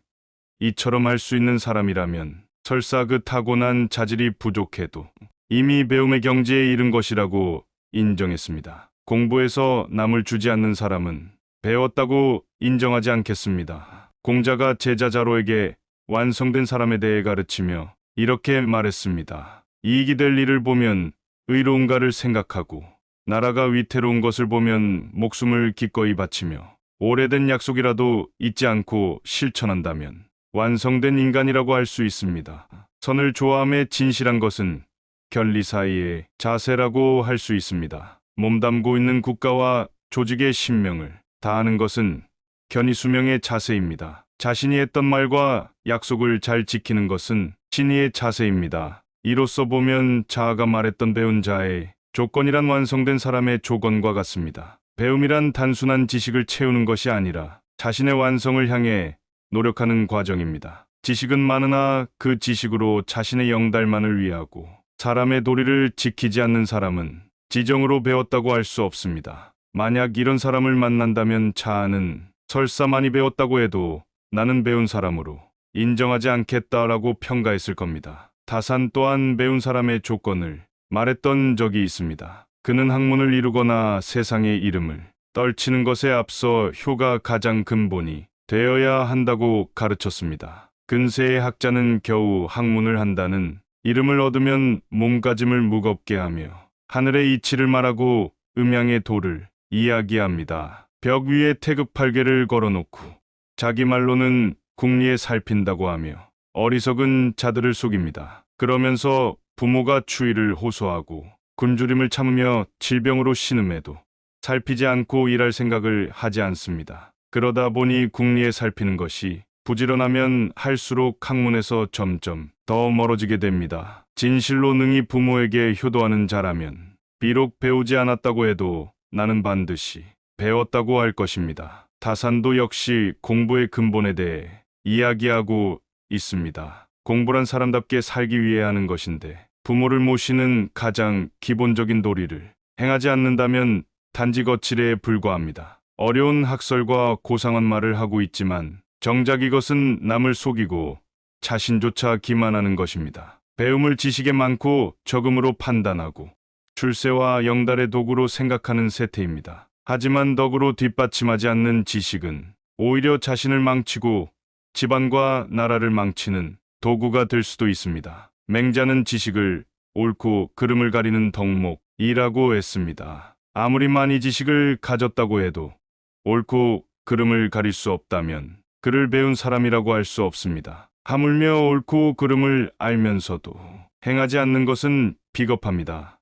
이처럼 할 수 있는 사람이라면 설사 그 타고난 자질이 부족해도 이미 배움의 경지에 이른 것이라고 인정했습니다. 공부해서 남을 주지 않는 사람은 배웠다고 인정하지 않겠습니다. 공자가 제자 자로에게 완성된 사람에 대해 가르치며 이렇게 말했습니다. 이익이 될 일을 보면 의로운가를 생각하고 나라가 위태로운 것을 보면 목숨을 기꺼이 바치며 오래된 약속이라도 잊지 않고 실천한다면 완성된 인간이라고 할 수 있습니다. 선을 좋아함에 진실한 것은 견리 사이의 자세라고 할 수 있습니다. 몸담고 있는 국가와 조직의 신명을 다하는 것은 견이수명의 자세입니다. 자신이 했던 말과 약속을 잘 지키는 것은 신의의 자세입니다. 이로써 보면 자아가 말했던 배운 자의 조건이란 완성된 사람의 조건과 같습니다. 배움이란 단순한 지식을 채우는 것이 아니라 자신의 완성을 향해 노력하는 과정입니다. 지식은 많으나 그 지식으로 자신의 영달만을 위하고 사람의 도리를 지키지 않는 사람은 지정으로 배웠다고 할 수 없습니다. 만약 이런 사람을 만난다면 자아는 설사 많이 배웠다고 해도 나는 배운 사람으로 인정하지 않겠다라고 평가했을 겁니다. 다산 또한 배운 사람의 조건을 말했던 적이 있습니다. 그는 학문을 이루거나 세상의 이름을 떨치는 것에 앞서 효가 가장 근본이 되어야 한다고 가르쳤습니다. 근세의 학자는 겨우 학문을 한다는 이름을 얻으면 몸가짐을 무겁게 하며 하늘의 이치를 말하고 음양의 도를 이야기합니다. 벽 위에 태극 8개를 걸어놓고 자기 말로는 궁리에 살핀다고 하며 어리석은 자들을 속입니다. 그러면서 부모가 추위를 호소하고 굶주림을 참으며 질병으로 신음해도 살피지 않고 일할 생각을 하지 않습니다. 그러다 보니 궁리에 살피는 것이 부지런하면 할수록 학문에서 점점 더 멀어지게 됩니다. 진실로 능히 부모에게 효도하는 자라면 비록 배우지 않았다고 해도 나는 반드시 배웠다고 할 것입니다. 다산도 역시 공부의 근본에 대해 이야기하고 있습니다. 공부란 사람답게 살기 위해 하는 것인데 부모를 모시는 가장 기본적인 도리를 행하지 않는다면 단지 거칠에 불과합니다. 어려운 학설과 고상한 말을 하고 있지만 정작 이것은 남을 속이고 자신조차 기만하는 것입니다. 배움을 지식에 많고 적음으로 판단하고 출세와 영달의 도구로 생각하는 세태입니다. 하지만 덕으로 뒷받침하지 않는 지식은 오히려 자신을 망치고 집안과 나라를 망치는 도구가 될 수도 있습니다. 맹자는 지식을 옳고 그름을 가리는 덕목이라고 했습니다. 아무리 많이 지식을 가졌다고 해도 옳고 그름을 가릴 수 없다면 그를 배운 사람이라고 할 수 없습니다. 하물며 옳고 그름을 알면서도 행하지 않는 것은 비겁합니다.